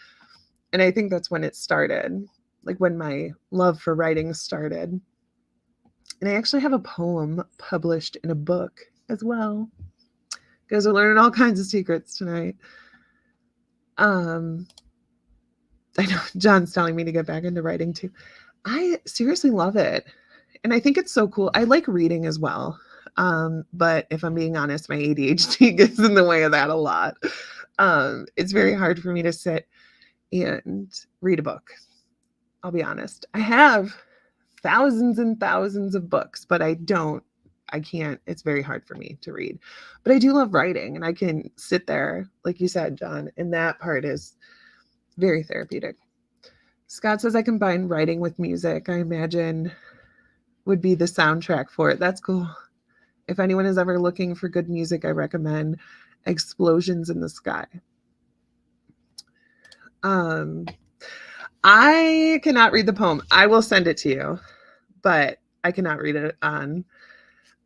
And I think that's when it started, like when my love for writing started. And I actually have a poem published in a book as well. Guys are learning all kinds of secrets tonight. I know John's telling me to get back into writing too. I seriously love it. And I think it's so cool. I like reading as well. But if I'm being honest, my ADHD gets in the way of that a lot. It's very hard for me to sit and read a book. I'll be honest. I have thousands and thousands of books, but I can't, it's very hard for me to read. But I do love writing, and I can sit there, like you said, John, and that part is very therapeutic. Scott says I combine writing with music. I imagine would be the soundtrack for it. That's cool. If anyone is ever looking for good music, I recommend Explosions in the Sky. I cannot read the poem. I will send it to you, but I cannot read it on,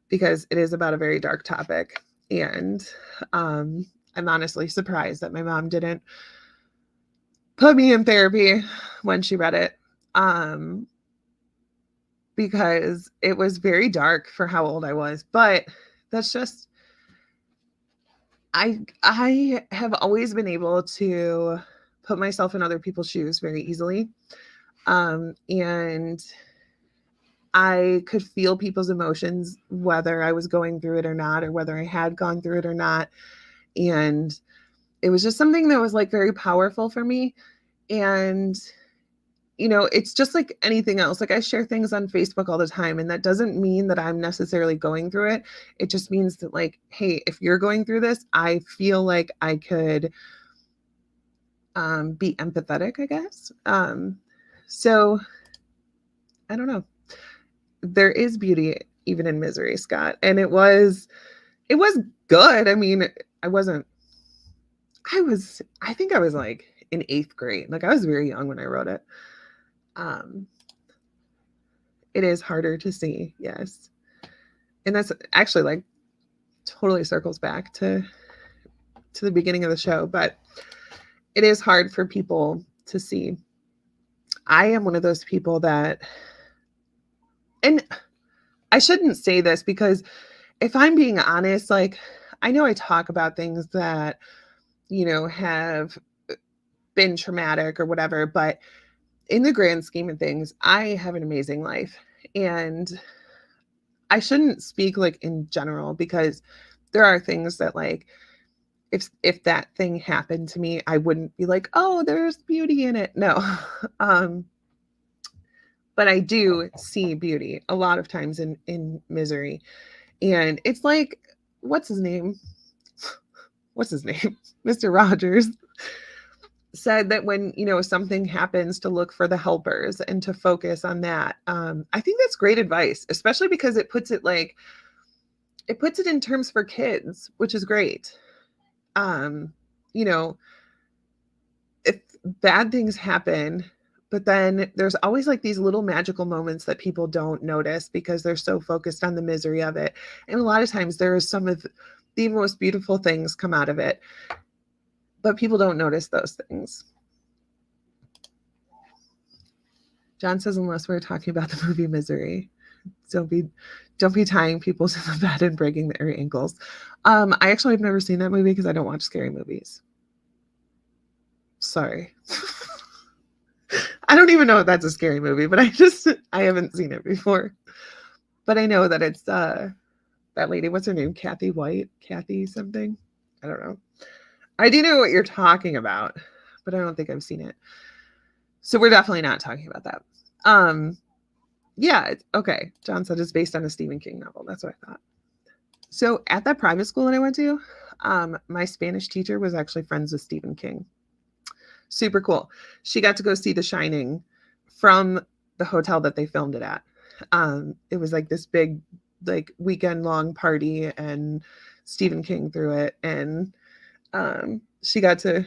because it is about a very dark topic. And I'm honestly surprised that my mom didn't put me in therapy when she read it, because it was very dark for how old I was. But that's just, I have always been able to put myself in other people's shoes very easily. And I could feel people's emotions, whether I was going through it or not, or whether I had gone through it or not. And it was just something that was like very powerful for me. And, you know, it's just like anything else. Like I share things on Facebook all the time, and that doesn't mean that I'm necessarily going through it. It just means that like, hey, if you're going through this, I feel like I could be empathetic, I guess. So I don't know. there is beauty even in misery, Scott. And it was good. I mean, I think I was like in 8th grade. Like I was very young when I wrote it. Um, it is harder to see, yes. And that's actually like totally circles back to the beginning of the show, but it is hard for people to see. I am one of those people that, and I shouldn't say this because if I'm being honest, like I know I talk about things that, have been traumatic or whatever, but in the grand scheme of things, I have an amazing life. And I shouldn't speak like in general because there are things that like if that thing happened to me, I wouldn't be like, oh, there's beauty in it. No. um but I do see beauty a lot of times in misery. And it's like, what's his name? Mr. Rogers said that when, something happens to look for the helpers and to focus on that. I think that's great advice, especially because it puts it in terms for kids, which is great. You know, if bad things happen, but then there's always like these little magical moments that people don't notice because they're so focused on the misery of it. And a lot of times there is some of the most beautiful things come out of it, but people don't notice those things. John says, unless we're talking about the movie Misery, don't be tying people to the bed and breaking their ankles. I actually have never seen that movie because I don't watch scary movies. Sorry. I don't even know if that's a scary movie, but I haven't seen it before. But I know that it's that lady, what's her name? Kathy White? Kathy something? I don't know. I do know what you're talking about, but I don't think I've seen it. So we're definitely not talking about that. Yeah, okay. John said it's based on a Stephen King novel. That's what I thought. So at that private school that I went to, my Spanish teacher was actually friends with Stephen King. Super cool. She got to go see The Shining from the hotel that they filmed it at. It was like this big, like weekend long party, and Stephen King threw it, and she got to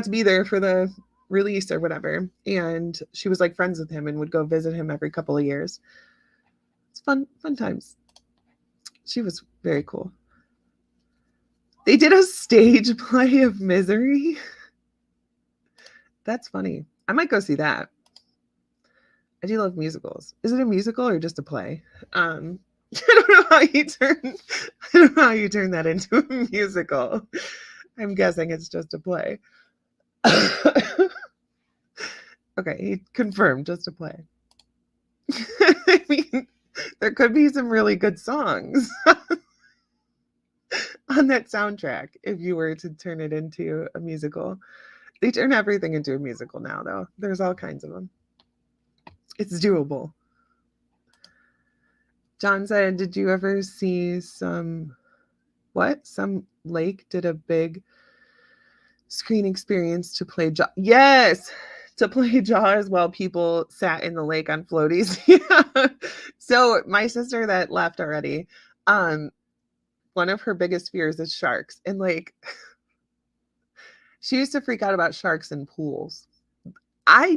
be there for the release or whatever, and she was like friends with him and would go visit him every couple of years. It's fun times. She was very cool. They did a stage play of Misery. That's funny. I might go see that. I do love musicals. Is it a musical or just a play? I don't know how you turn that into a musical. I'm guessing it's just a play. Okay, he confirmed, just a play. I mean, there could be some really good songs on that soundtrack if you were to turn it into a musical. They turn everything into a musical now, though. There's all kinds of them. It's doable. John said, did you ever see some lake did a big screen experience to play Jaws? Yes, to play Jaws while people sat in the lake on floaties. Yeah. So my sister that left already, one of her biggest fears is sharks. And like, she used to freak out about sharks in pools. I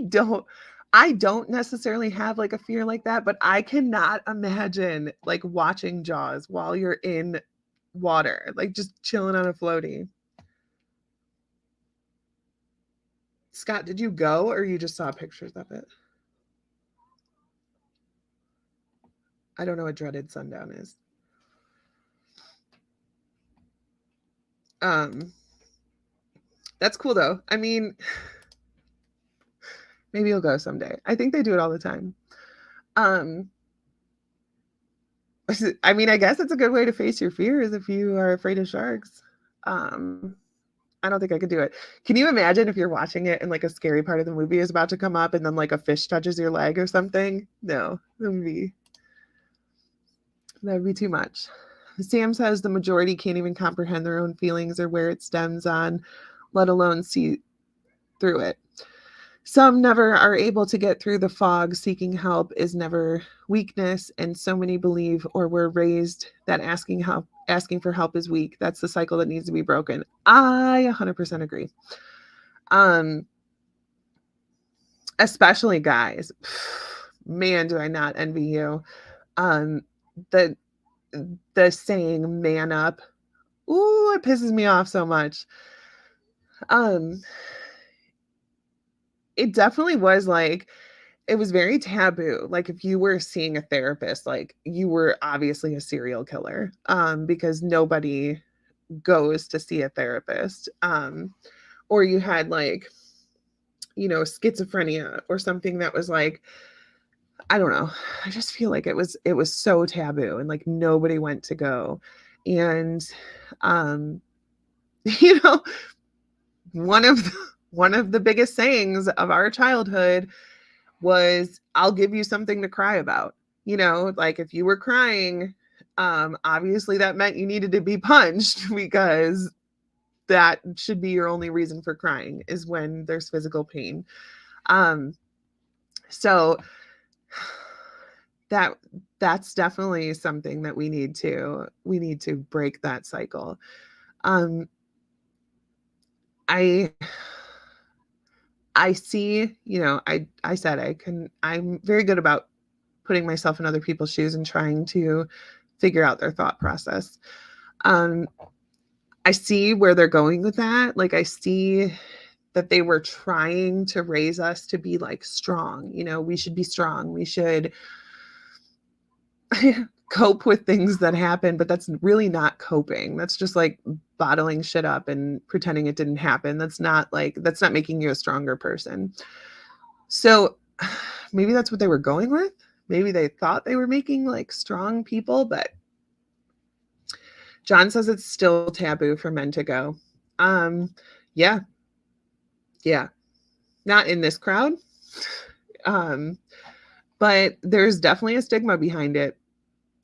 don't necessarily have like a fear like that, but I cannot imagine like watching Jaws while you're in water, like just chilling on a floaty. Scott, did you go or you just saw pictures of it? I don't know what Dreaded Sundown is. That's cool though. I mean, maybe you'll go someday. I think they do it all the time. I mean, I guess it's a good way to face your fears if you are afraid of sharks. I don't think I could do it. Can you imagine if you're watching it and like a scary part of the movie is about to come up and then like a fish touches your leg or something? No, that would be too much. Sam says the majority can't even comprehend their own feelings or where it stems on, let alone see through it. Some never are able to get through the fog. Seeking help is never weakness, and so many believe or were raised that asking for help is weak. That's the cycle that needs to be broken. I 100% agree. Especially guys. Man, do I not envy you. The the saying "man up." Ooh, it pisses me off so much. It definitely was like, it was very taboo. Like if you were seeing a therapist, like you were obviously a serial killer, because nobody goes to see a therapist. Or you had like, schizophrenia or something that was like, I don't know. I just feel like it was so taboo and like nobody went to go. And um, you know, one of the biggest sayings of our childhood was, I'll give you something to cry about. Like if you were crying, obviously that meant you needed to be punched because that should be your only reason for crying, is when there's physical pain. So that's definitely something that we need to break that cycle. Um, I I see, I said I'm very good about putting myself in other people's shoes and trying to figure out their thought process. Um, I see where they're going with that. Like I see that they were trying to raise us to be like strong. We should be strong. We should cope with things that happen, but that's really not coping. That's just like bottling shit up and pretending it didn't happen. That's not making you a stronger person. So maybe that's what they were going with. Maybe they thought they were making like strong people, but John says it's still taboo for men to go. Yeah, yeah, not in this crowd. But there's definitely a stigma behind it.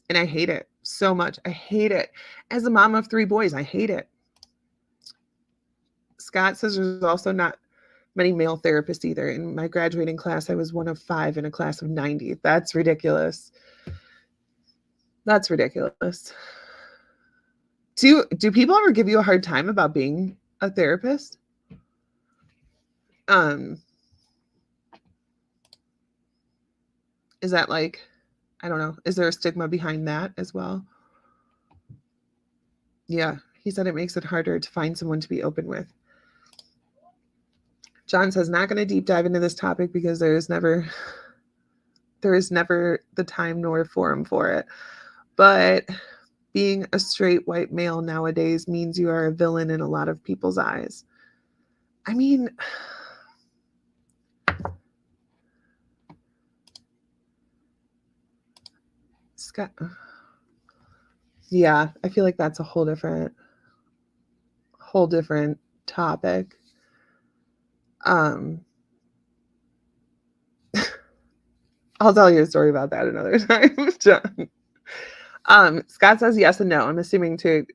And I hate it so much. I hate it. As a mom of 3 boys, I hate it. Scott says there's also not many male therapists either. In my graduating class, I was one of 5 in a class of 90. That's ridiculous. That's ridiculous. Do people ever give you a hard time about being a therapist? Is that like, I don't know, is there a stigma behind that as well? Yeah, he said it makes it harder to find someone to be open with. John says, not going to deep dive into this topic because there is never the time nor forum for it. But being a straight white male nowadays means you are a villain in a lot of people's eyes. I mean, Scott, yeah, I feel like that's a whole different topic. I'll tell you a story about that another time, John. Scott says yes and no. I'm assuming to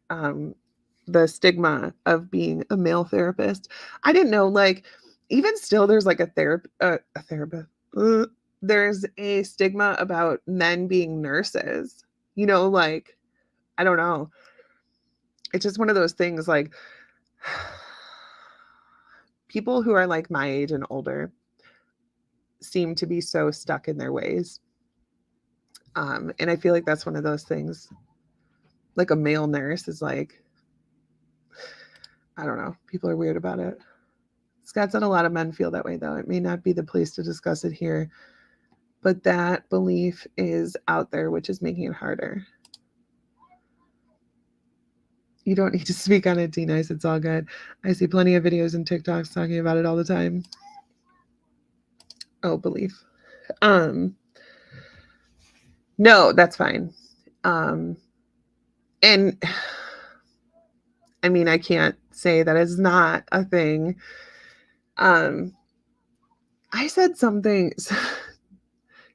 the stigma of being a male therapist. I didn't know, like, even still, there's like a therapist. There's a stigma about men being nurses. Like, I don't know. It's just one of those things, like, people who are like my age and older seem to be so stuck in their ways. And I feel like that's one of those things. Like a male nurse is like, I don't know. People are weird about it. Scott said a lot of men feel that way, though. It may not be the place to discuss it here, but that belief is out there, which is making it harder. You don't need to speak on it, D-Nice. It's all good. I see plenty of videos and TikToks talking about it all the time. Oh, belief. No, that's fine. And I mean, I can't say that it's not a thing. I said something.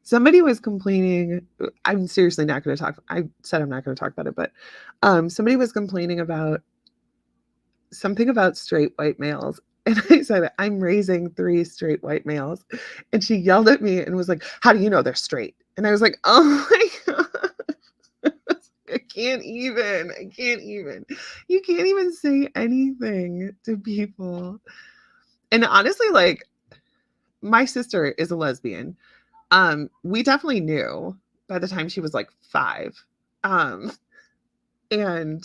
Somebody was complaining. I'm seriously not going to talk. I said I'm not going to talk about it, but somebody was complaining about something about straight white males. And I said, I'm raising 3 straight white males. And she yelled at me and was like, how do you know they're straight? And I was like, oh my God. I can't even. I can't even. You can't even say anything to people. And honestly, like, my sister is a lesbian. We definitely knew by the time she was like 5. Um, and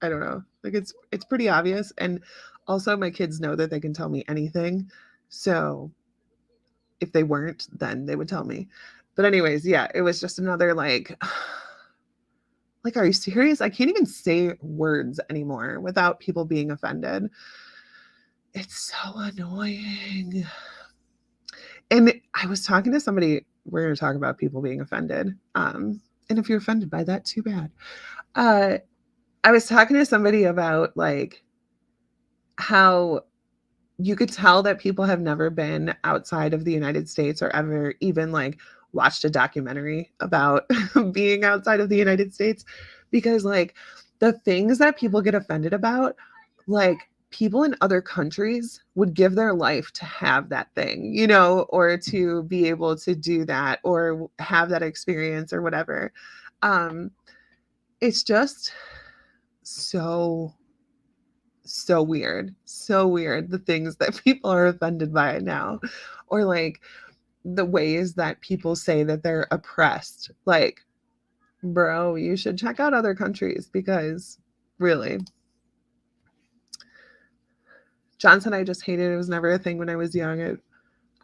I don't know, like it's pretty obvious. And also my kids know that they can tell me anything. So if they weren't, then they would tell me. But anyways, yeah, it was just another like, are you serious? I can't even say words anymore without people being offended. It's so annoying. And I was talking to somebody, we're going to talk about people being offended. And if you're offended by that, too bad. I was talking to somebody about like how you could tell that people have never been outside of the United States or ever even like watched a documentary about being outside of the United States, because like the things that people get offended about, like people in other countries would give their life to have that thing, you know, or to be able to do that or have that experience or whatever. Um, it's just so so weird, the things that people are offended by now, or like the ways that people say that they're oppressed. Like, bro, you should check out other countries, because really, Johnson, I just hated it. It was never a thing when I was young.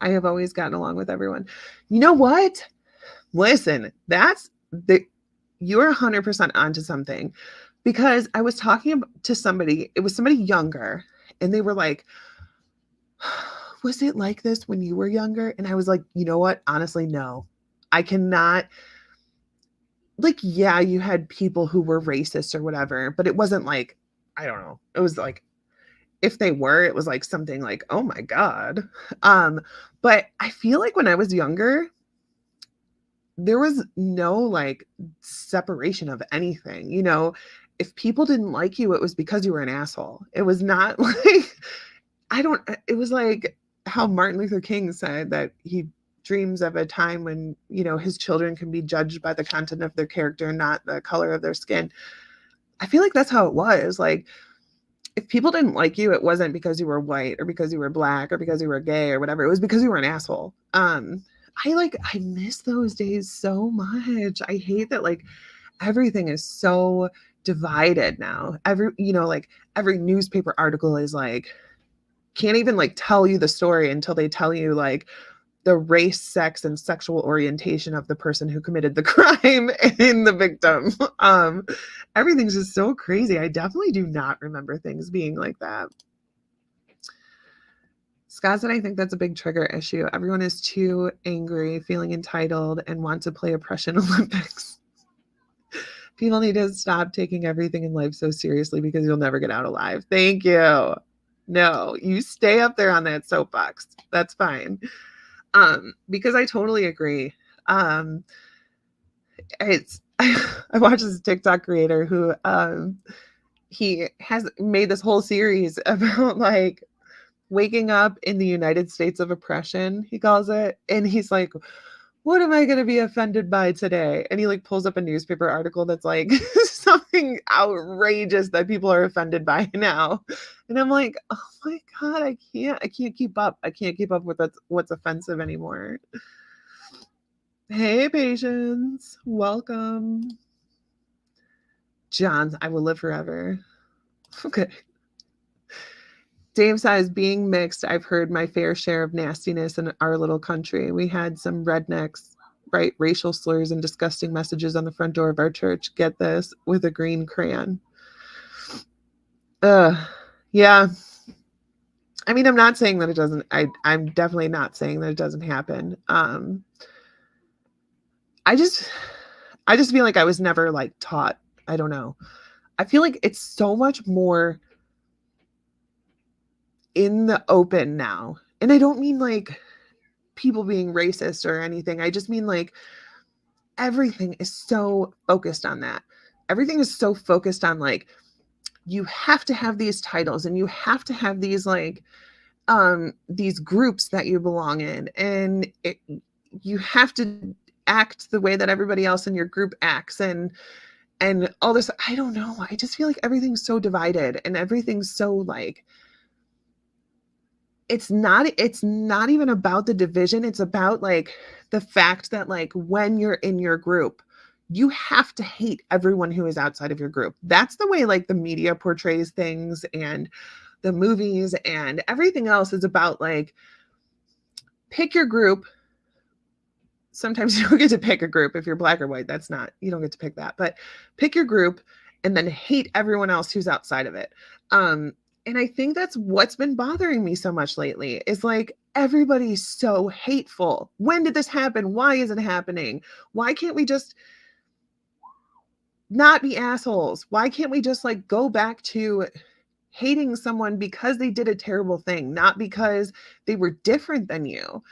I have always gotten along with everyone. You know what? Listen, that's the you're 100% onto something, because I was talking to somebody, it was somebody younger, and they were like, was it like this when you were younger? And I was like, you know what? Honestly, no. I cannot, like, yeah, you had people who were racist or whatever, but it wasn't like, I don't know. It was like, if they were, it was like something like, oh my God. Um, but I feel like when I was younger, there was no like separation of anything, you know. If people didn't like you, it was because you were an asshole. It was not like, I don't, it was like how Martin Luther King said that he dreams of a time when, you know, his children can be judged by the content of their character, not the color of their skin. I feel like that's how it was. Like, if people didn't like you, it wasn't because you were white or because you were black or because you were gay or whatever. It was because you were an asshole. I miss those days so much. I hate that like everything is so divided now. Like every newspaper article is like, can't even like tell you the story until they tell you like the race, sex, and sexual orientation of the person who committed the crime and the victim. Everything's just so crazy. I definitely do not remember things being like that. Scott said, I think that's a big trigger issue. Everyone is too angry, feeling entitled, and want to play oppression Olympics. People need to stop taking everything in life so seriously, because you'll never get out alive. Thank you. No, you stay up there on that soapbox. That's fine. Because I totally agree. It's I watched this TikTok creator who he has made this whole series about like waking up in the United States of oppression, he calls it. And he's like, what am I going to be offended by today? And he like pulls up a newspaper article that's like something outrageous that people are offended by now. And I'm like, oh my God, I can't keep up. I can't keep up with what's offensive anymore. Hey, Patience. Welcome. John, I will live forever. Okay. Dave says, being mixed, I've heard my fair share of nastiness in our little country. We had some rednecks write racial slurs and disgusting messages on the front door of our church. Get this, with a green crayon. Yeah. I mean, I'm not saying that it doesn't. I'm definitely not saying that it doesn't happen. I just feel like I was never like taught. I don't know. I feel like it's so much more in the open now. And I don't mean like people being racist or anything. I just mean like everything is so focused on that. Everything is so focused on like, you have to have these titles and you have to have these like these groups that you belong in, and you have to act the way that everybody else in your group acts, and all this. I don't know. I just feel like everything's so divided, and everything's so like, it's not even about the division. It's about like the fact that like when you're in your group, you have to hate everyone who is outside of your group. That's the way like the media portrays things, and the movies and everything else is about like, pick your group. Sometimes you don't get to pick a group. If you're black or white, that's not, you don't get to pick that, but pick your group and then hate everyone else who's outside of it. And I think that's what's been bothering me so much lately, is like, everybody's so hateful. When did this happen? Why is it happening? Why can't we just not be assholes? Why can't we just like go back to hating someone because they did a terrible thing, not because they were different than you?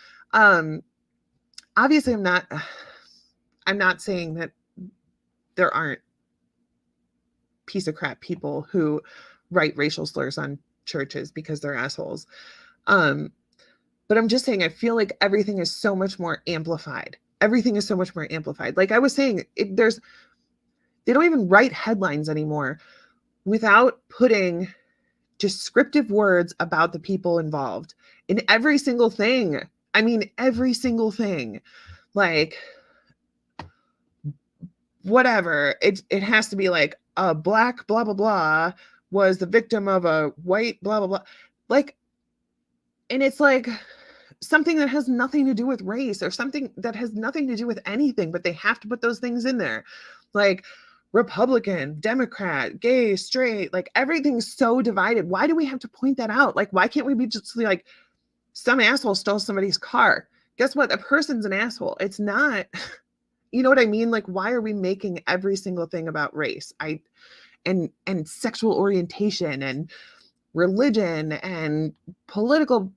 Obviously I'm not saying that there aren't piece of crap people who write racial slurs on churches because they're assholes. But I'm just saying, I feel like everything is so much more amplified. Everything is so much more amplified. Like I was saying, they don't even write headlines anymore without putting descriptive words about the people involved in every single thing. I mean, every single thing. Like, whatever. It has to be like, a black blah blah blah was the victim of a white blah blah blah. Like, and it's like something that has nothing to do with race, or something that has nothing to do with anything, but they have to put those things in there. Like, Republican, Democrat, gay, straight, like everything's so divided. Why do we have to point that out? Like, why can't we be just like, some asshole stole somebody's car? Guess what? The person's an asshole. It's not, you know what I mean? Like, why are we making every single thing about race? And sexual orientation and religion and political.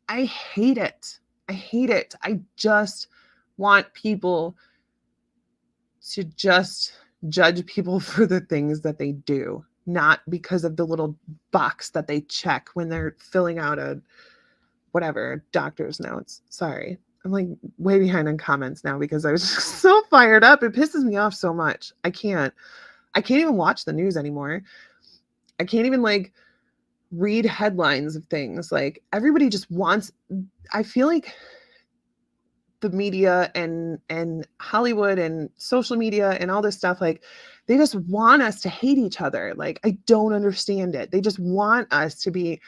I hate it. I hate it. I just want people to just judge people for the things that they do, not because of the little box that they check when they're filling out a whatever doctor's notes. Sorry, I'm like way behind on comments now because I was just so fired up. It pisses me off so much. I can't even watch the news anymore. I can't even like read headlines of things. Like, everybody just wants, I feel like the media and Hollywood and social media and all this stuff, like, they just want us to hate each other. Like, I don't understand it. They just want us to be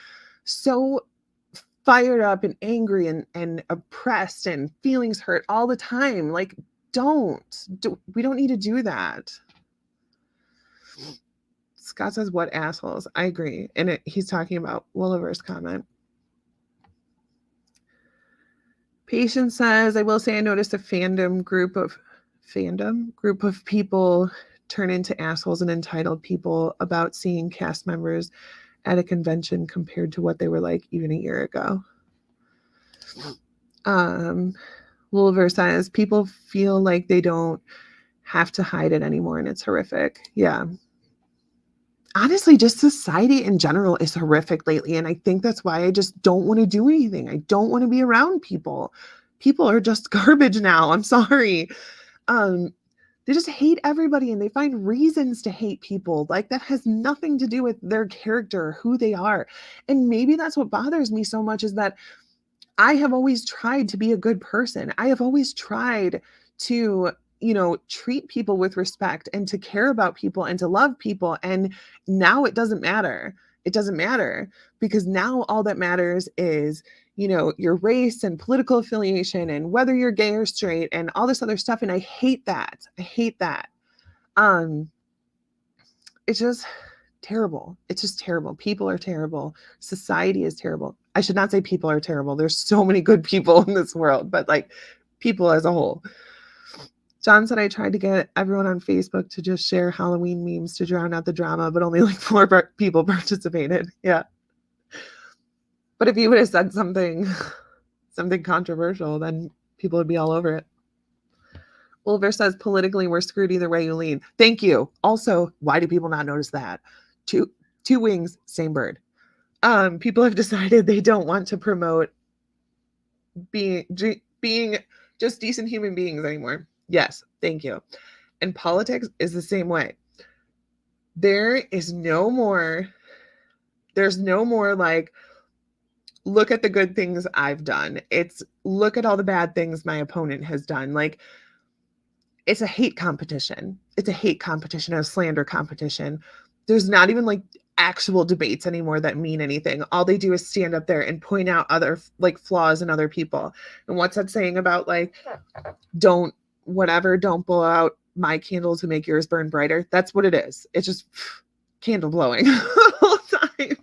so fired up and angry and oppressed and feelings hurt all the time. Like, we don't need to do that. Scott says, what assholes? I agree. And he's talking about Williver's comment. Patience says, I will say I noticed a fandom group of people turn into assholes and entitled people about seeing cast members at a convention compared to what they were like even a year ago. Williver says, people feel like they don't have to hide it anymore, and it's horrific. Yeah. Honestly, just society in general is horrific lately. And I think that's why I just don't want to do anything. I don't want to be around people. People are just garbage now. I'm sorry. They just hate everybody, and they find reasons to hate people. Like, that has nothing to do with their character, who they are. And maybe that's what bothers me so much, is that I have always tried to be a good person. I have always tried to, treat people with respect and to care about people and to love people. And now it doesn't matter. It doesn't matter, because now all that matters is, your race and political affiliation and whether you're gay or straight and all this other stuff. And I hate that. I hate that. It's just terrible. It's just terrible. People are terrible. Society is terrible. I should not say people are terrible. There's so many good people in this world, but like, people as a whole. John said, I tried to get everyone on Facebook to just share Halloween memes to drown out the drama, but only like 4 people participated. Yeah. But if you would have said something controversial, then people would be all over it. Wolver says, politically, we're screwed either way you lean. Thank you. Also, why do people not notice that? Two wings, same bird. People have decided they don't want to promote being just decent human beings anymore. Yes, thank you. And politics is the same way. There's no more like, look at the good things I've done. It's look at all the bad things my opponent has done. Like, it's a hate competition. It's a hate competition, a slander competition. There's not even like actual debates anymore that mean anything. All they do is stand up there and point out other like flaws in other people. And what's that saying about like, don't blow out my candle to make yours burn brighter? That's what it is. It's just candle blowing the whole time.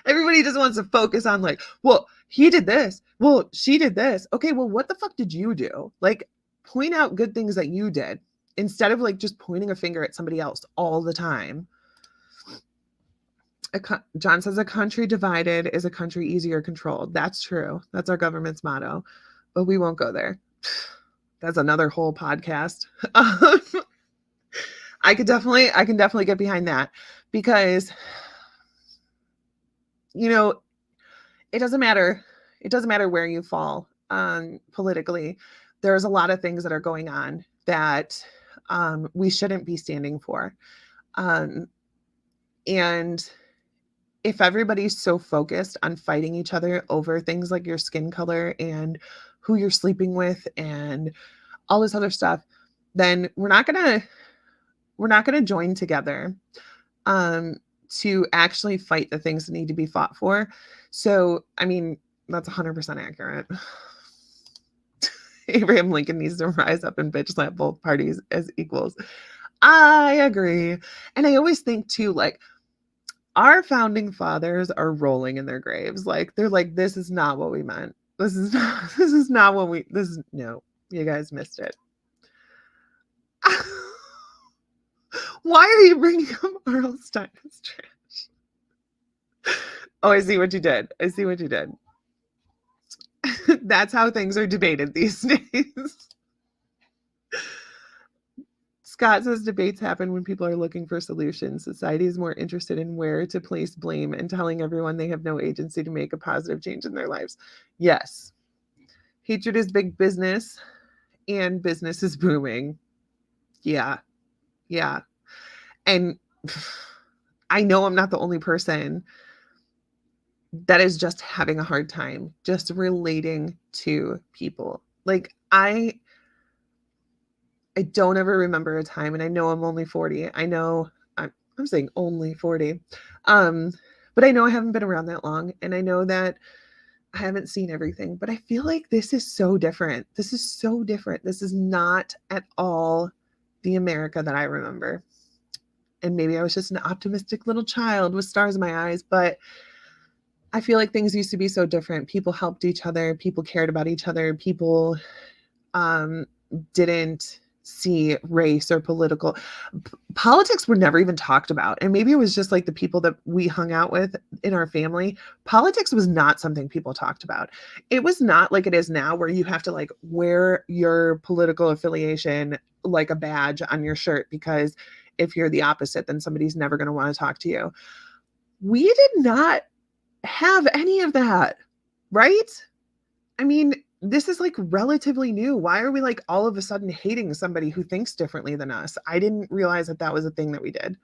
Everybody just wants to focus on like, well, he did this. Well, she did this. Okay, well, what the fuck did you do? Like, point out good things that you did instead of like just pointing a finger at somebody else all the time. John says a country divided is a country easier controlled. That's true. That's our government's motto, but we won't go there. That's another whole podcast. I can definitely get behind that because, you know, it doesn't matter. It doesn't matter where you fall politically. There's a lot of things that are going on that we shouldn't be standing for. And if everybody's so focused on fighting each other over things like your skin color and who you're sleeping with and all this other stuff, then we're not gonna join together to actually fight the things that need to be fought for. So, I mean, that's 100% accurate. Abraham Lincoln needs to rise up and bitch slap both parties as equals. I agree. And I always think too, like, our founding fathers are rolling in their graves. Like, they're like, this is not what we meant. No, you guys missed it. Why are you bringing up R.L. Stein as trash? Oh, I see what you did. That's how things are debated these days. Scott says debates happen when people are looking for solutions. Society is more interested in where to place blame and telling everyone they have no agency to make a positive change in their lives. Yes. Hatred is big business and business is booming. Yeah. And I know I'm not the only person that is just having a hard time just relating to people. Like, I don't ever remember a time, and I know I'm only 40. I know I'm saying only 40. But I know I haven't been around that long, and I know that I haven't seen everything, but I feel like this is so different. This is not at all the America that I remember. And maybe I was just an optimistic little child with stars in my eyes, but I feel like things used to be so different. People helped each other. People cared about each other. People didn't see race or politics were never even talked about. And maybe it was just like the people that we hung out with in our family. Politics was not something people talked about. It was not like it is now where you have to like wear your political affiliation like a badge on your shirt, because if you're the opposite, then somebody's never going to want to talk to you. We did not have any of that, right? I mean, this is like relatively new. Why are we like all of a sudden hating somebody who thinks differently than us? I didn't realize that was a thing that we did.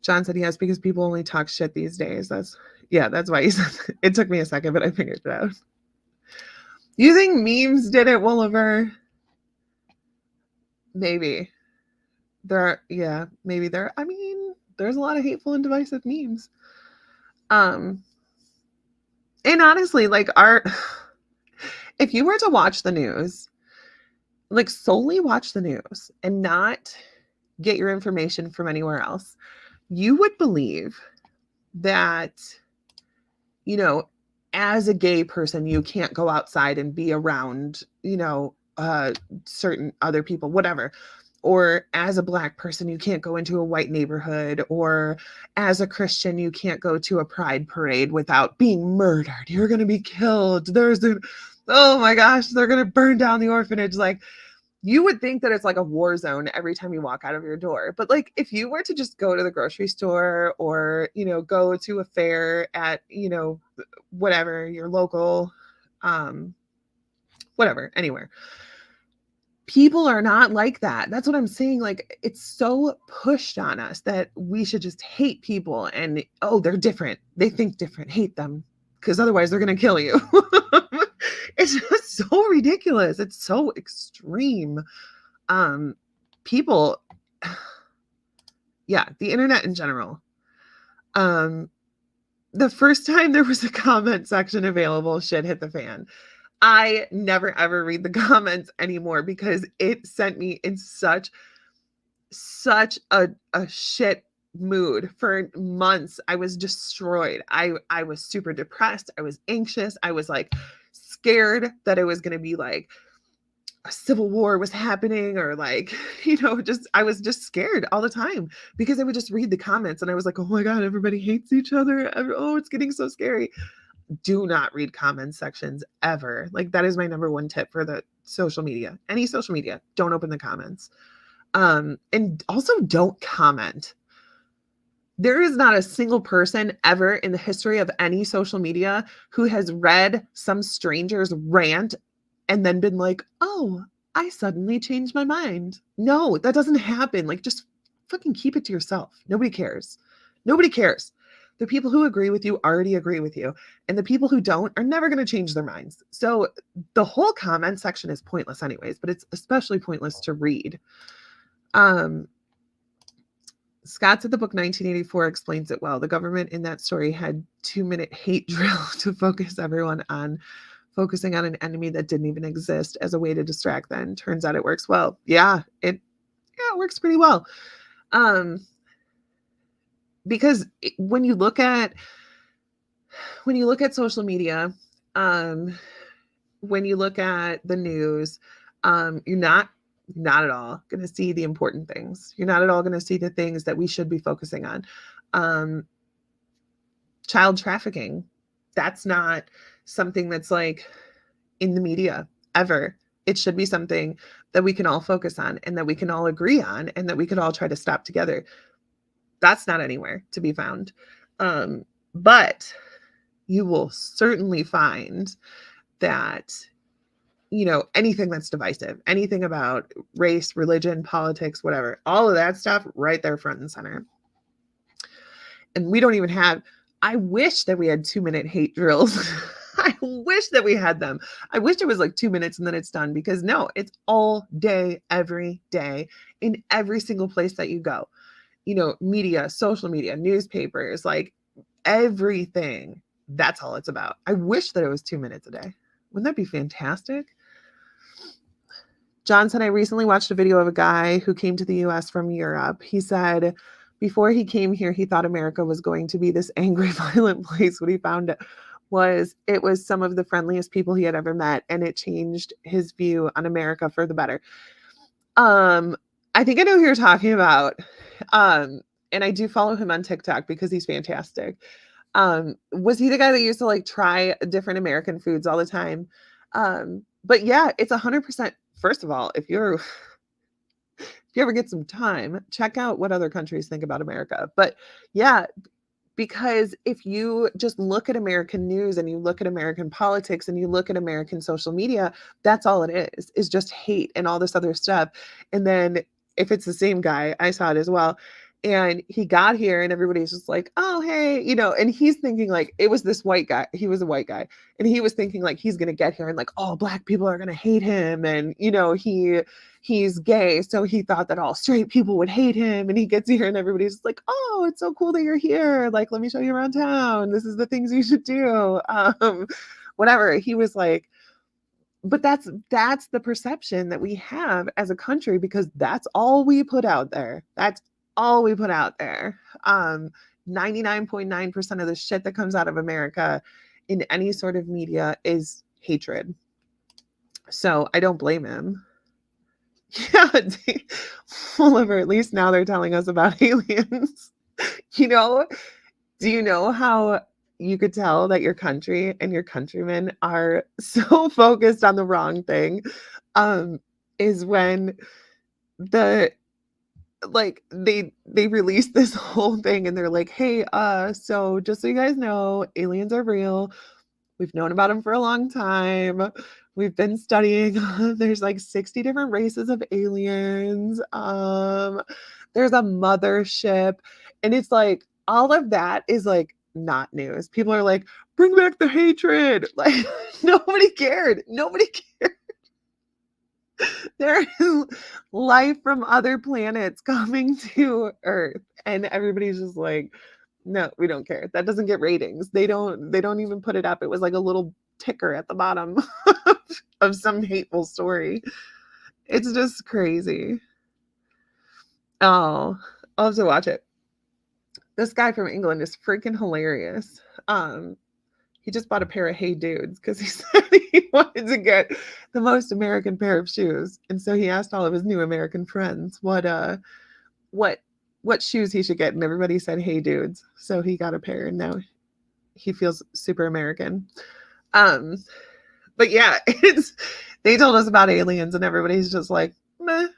John said yes, because people only talk shit these days. That's why he said it. Took me a second, but I figured it out. You think memes did it, Wolliver? Maybe. Maybe there. I mean, there's a lot of hateful and divisive memes. And honestly, like if you were to watch the news, like solely watch the news and not get your information from anywhere else, you would believe that, you know, as a gay person, you can't go outside and be around, you know, certain other people, whatever. Or as a Black person, you can't go into a white neighborhood. Or as a Christian, you can't go to a pride parade without being murdered. You're going to be killed. Oh my gosh, they're going to burn down the orphanage. Like, You would think that it's like a war zone every time you walk out of your door. But like if you were to just go to the grocery store or, go to a fair at, whatever, your local, whatever, anywhere. People are not like that. That's what I'm saying. Like it's so pushed on us that we should just hate people and oh, they're different. They think different. Hate them because otherwise they're going to kill you. It's just so ridiculous. It's so extreme. People, yeah, the internet in general. The first time there was a comment section available, shit hit the fan. I never ever read the comments anymore because it sent me in such a shit mood for months. I was destroyed. I was super depressed. I was anxious. I was like scared that it was going to be like a civil war was happening or like, I was just scared all the time because I would just read the comments and I was like, oh my God, everybody hates each other. Oh, it's getting so scary. Do not read comment sections ever. Like that is my number one tip for the social media. Any social media, don't open the comments. And also don't comment. There is not a single person ever in the history of any social media who has read some stranger's rant and then been like, oh, I suddenly changed my mind. No, that doesn't happen. Like just fucking keep it to yourself. Nobody cares. Nobody cares. The people who agree with you already agree with you. And the people who don't are never going to change their minds. So the whole comment section is pointless anyways, but it's especially pointless to read. Scott said the book 1984 explains it well. The government in that story had 2-minute hate drill to focus everyone on focusing on an enemy that didn't even exist as a way to distract them. Turns out it works well. Yeah, it works pretty well. Because when you look at social media, when you look at the news, you're not at all going to see the important things. You're not at all going to see the things that we should be focusing on. Child trafficking. That's not something that's like in the media ever. It should be something that we can all focus on and that we can all agree on and that we can all try to stop together. That's not anywhere to be found. But you will certainly find that, anything that's divisive, anything about race, religion, politics, whatever, all of that stuff right there front and center. And we don't even have, I wish that we had 2-minute hate drills. I wish that we had them. I wish it was like 2 minutes and then it's done because no, it's all day, every day in every single place that you go. Media, social media, newspapers, like everything. That's all it's about. I wish that it was 2 minutes a day. Wouldn't that be fantastic? John said, I recently watched a video of a guy who came to the US from Europe. He said, before he came here, he thought America was going to be this angry, violent place. What he found was some of the friendliest people he had ever met. And it changed his view on America for the better. I think I know who you're talking about. And I do follow him on TikTok because he's fantastic. Was he the guy that used to like try different American foods all the time? But yeah, it's 100%. First of all, if you ever get some time, check out what other countries think about America. But yeah, because if you just look at American news and you look at American politics and you look at American social media, that's all it is just hate and all this other stuff. And then if it's the same guy, I saw it as well. And he got here and everybody's just like, oh, hey, and he's thinking like it was this white guy. He was a white guy. And he was thinking like he's going to get here and like, oh, black people are going to hate him. And, he's gay. So he thought that all straight people would hate him. And he gets here and everybody's just like, oh, it's so cool that you're here. Like, let me show you around town. This is the things you should do. Whatever. He was like, but that's the perception that we have as a country because that's all we put out there. That's all we put out there. 99.9% of the shit that comes out of America in any sort of media is hatred. So I don't blame him. Yeah. Oliver, at least now they're telling us about aliens. Do you know how you could tell that your country and your countrymen are so focused on the wrong thing? is when the they released this whole thing and they're like, hey, so just so you guys know, aliens are real. We've known about them for a long time. We've been studying. There's like 60 different races of aliens. There's a mothership. And it's like all of that is like not news. People are like, bring back the hatred. Like nobody cared. Nobody cared. There is life from other planets coming to Earth. And everybody's just like, no, we don't care. That doesn't get ratings. They don't even put it up. It was like a little ticker at the bottom of some hateful story. It's just crazy. Oh, I'll have to watch it. This guy from England is freaking hilarious. He just bought a pair of Hey Dudes because he said he wanted to get the most American pair of shoes. And so he asked all of his new American friends what shoes he should get, and everybody said Hey Dudes. So he got a pair and now he feels super American. But yeah, they told us about aliens and everybody's just like, meh.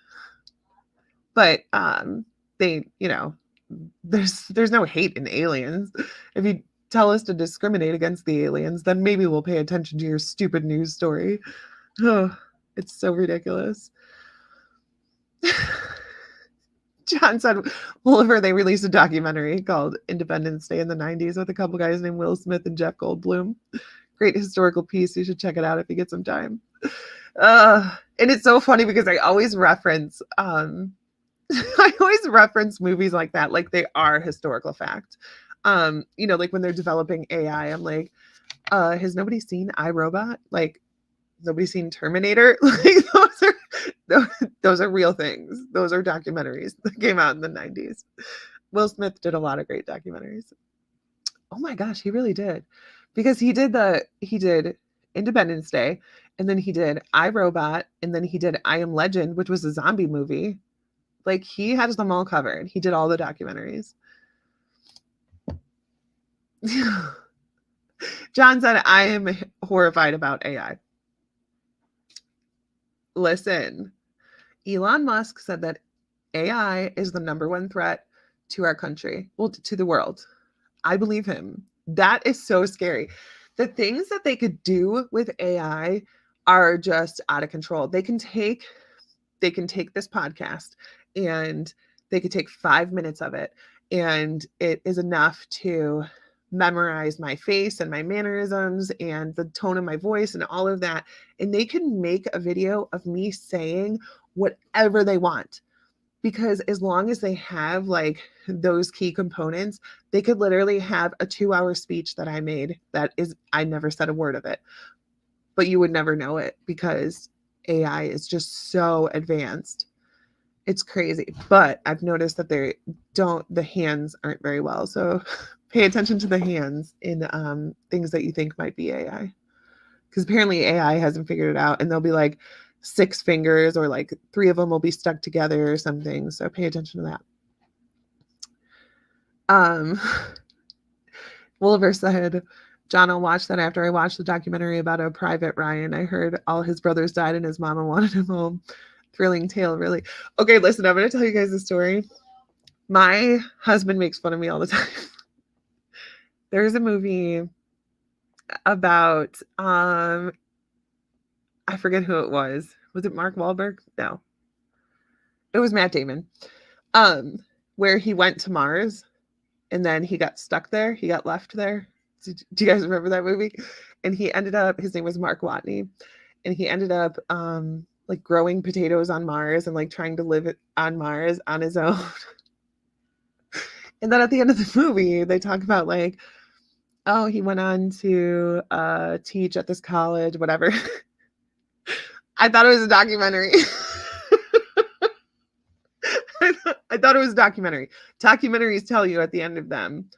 But they, there's no hate in aliens. If you tell us to discriminate against the aliens, then maybe we'll pay attention to your stupid news story. Oh, it's so ridiculous. John said, Oliver, they released a documentary called Independence Day in the 90s with a couple guys named Will Smith and Jeff Goldblum. Great historical piece. You should check it out if you get some time. And it's so funny because I always reference movies like that, like they are historical fact. Like when they're developing AI, I'm like, has nobody seen iRobot? Like, nobody's seen Terminator? Like, those are real things. Those are documentaries that came out in the 90s. Will Smith did a lot of great documentaries. Oh my gosh, he really did. Because he did Independence Day, and then he did iRobot, and then he did I Am Legend, which was a zombie movie. Like, he has them all covered. He did all the documentaries. John said, I am horrified about AI. Listen, Elon Musk said that AI is the number one threat to our country, well, to the world. I believe him. That is so scary. The things that they could do with AI are just out of control. They can take this podcast and they could take 5 minutes of it, and it is enough to memorize my face and my mannerisms and the tone of my voice and all of that. And they can make a video of me saying whatever they want, because as long as they have like those key components, they could literally have a 2-hour speech that I made I never said a word of it, but you would never know it because AI is just so advanced. It's crazy. But I've noticed that the hands aren't very well. So pay attention to the hands in things that you think might be AI. Because apparently AI hasn't figured it out. And they'll be like 6 fingers, or like 3 of them will be stuck together or something. So pay attention to that. Wolver said, John, I'll watch that after I watch the documentary about a Private Ryan. I heard all his brothers died and his mama wanted him home. Thrilling tale, really. Okay, listen, I'm going to tell you guys a story. My husband makes fun of me all the time. There's a movie about, I forget who it was. Was it Mark Wahlberg? No. It was Matt Damon. Where he went to Mars and then he got stuck there. He got left there. Do you guys remember that movie? And he ended up, his name was Mark Watney, and he ended up like growing potatoes on Mars and like trying to live on Mars on his own. And then at the end of the movie, they talk about like, oh, he went on to teach at this college, whatever. I thought it was a documentary. I thought it was a documentary. Documentaries tell you at the end of them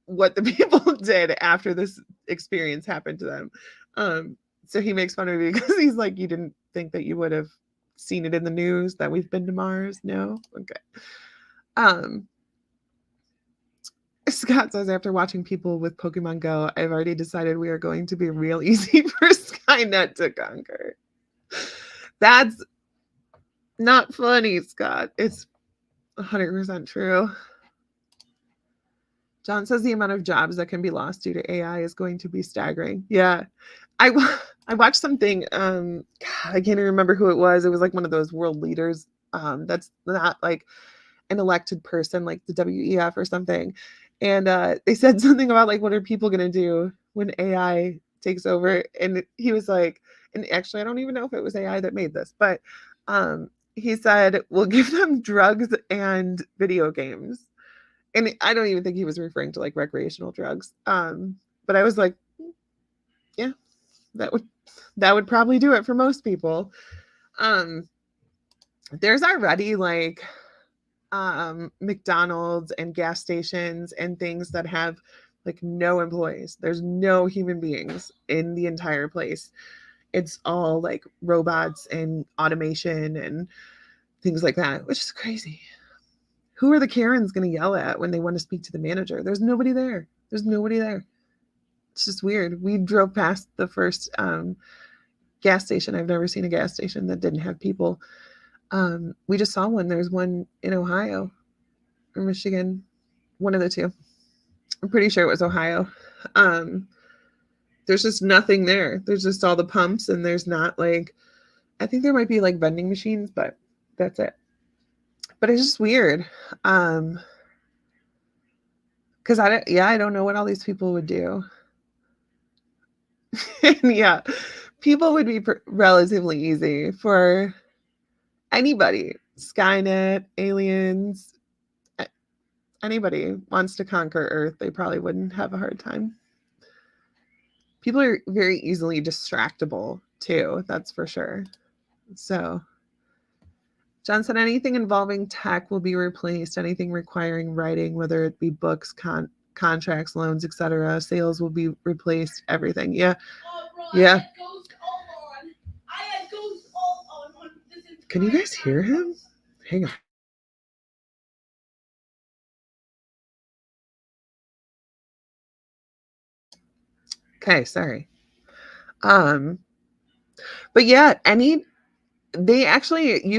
what the people did after this experience happened to them. So he makes fun of me because he's like, you didn't think that you would have seen it in the news that we've been to Mars? No? Okay. Scott says, after watching people with Pokemon Go, I've already decided we are going to be real easy for Skynet to conquer. That's Not funny, Scott. It's 100% true. John says the amount of jobs that can be lost due to AI is going to be staggering. Yeah. I watched something, God, I can't even remember who it was. It was like one of those world leaders, that's not like an elected person, like the WEF or something. And they said something about like, what are people going to do when AI takes over? And he was like, and actually, I don't even know if it was AI that made this, but he said, we'll give them drugs and video games. And I don't even think he was referring to like recreational drugs. But I was like, yeah, that would probably do it for most people. There's already like McDonald's and gas stations and things that have like no employees. There's no human beings in the entire place. It's all like robots and automation and things like that, which is crazy. Who are the Karens going to yell at when they want to speak to the manager? There's nobody there. There's nobody there. It's just weird. We drove past the first gas station. I've never seen a gas station that didn't have people. We just saw one. There's one in Ohio or Michigan, one of the two. I'm pretty sure it was Ohio. There's just nothing there. There's just all the pumps, and there's not like, I think there might be like vending machines, but that's it. But it's just weird. Because I don't know what all these people would do. Yeah, people would be relatively easy for anybody. Skynet, aliens, anybody wants to conquer Earth, they probably wouldn't have a hard time. People are very easily distractible too, that's for sure. So John said anything involving tech will be replaced. Anything requiring writing, whether it be books, contracts, loans, etc., sales will be replaced. Everything. Yeah. Yeah. Can you guys hear him? Hang on. Okay, sorry. But yeah, you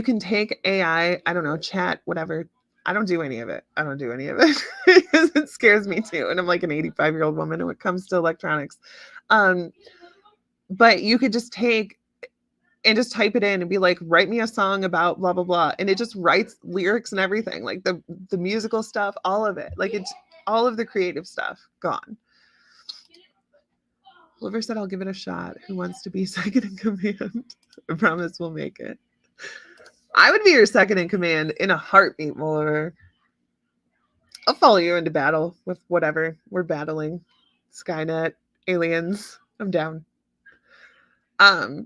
can take AI, I don't know, chat, whatever. I don't do any of it. Because it scares me too. And I'm like an 85-year-old woman when it comes to electronics. But you could just take and just type it in and be like, write me a song about blah, blah, blah. And it just writes lyrics and everything, like the musical stuff, all of it. Like it's all of the creative stuff gone. Whoever said I'll give it a shot, who wants to be second in command? I promise we'll make it. I would be your second in command in a heartbeat, Muller. I'll follow you into battle with whatever we're battling. Skynet, aliens. I'm down. I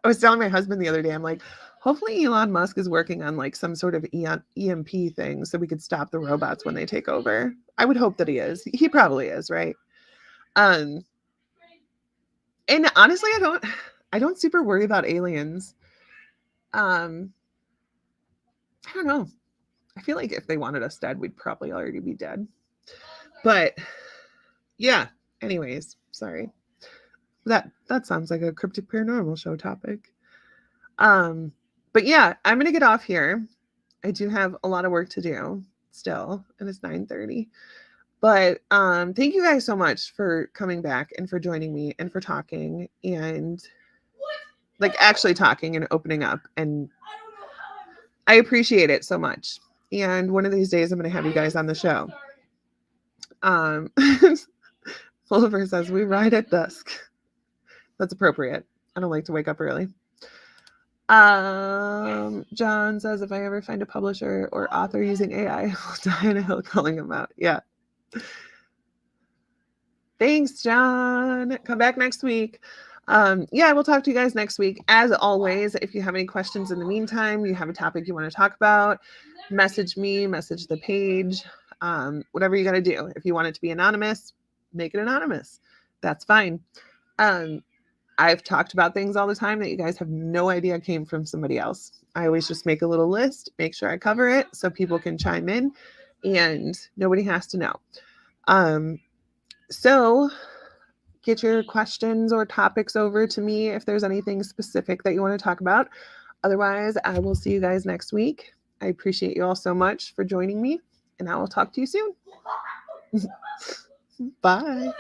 was telling my husband the other day, I'm like, hopefully Elon Musk is working on like some sort of EMP thing so we could stop the robots when they take over. I would hope that he is. He probably is, right? And honestly, I don't super worry about aliens. I don't know. I feel like if they wanted us dead, we'd probably already be dead. But yeah, anyways, sorry. That sounds like a cryptic paranormal show topic. But yeah, I'm gonna get off here. I do have a lot of work to do still, and it's 9:30. But thank you guys so much for coming back and for joining me and for talking and like actually talking and opening up. And I appreciate it so much. And one of these days I'm gonna have you guys on the show. Oliver says we ride at dusk. That's appropriate. I don't like to wake up early. John says if I ever find a publisher or author using AI, I'll die on a hill calling them out. Yeah. Thanks, John. Come back next week. Yeah, we'll talk to you guys next week. As always, if you have any questions in the meantime, you have a topic you want to talk about, message me, message the page, whatever you got to do. If you want it to be anonymous, make it anonymous. That's fine. I've talked about things all the time that you guys have no idea came from somebody else. I always just make a little list, make sure I cover it so people can chime in and nobody has to know. So get your questions or topics over to me if there's anything specific that you want to talk about. Otherwise, I will see you guys next week. I appreciate you all so much for joining me, and I will talk to you soon. Bye.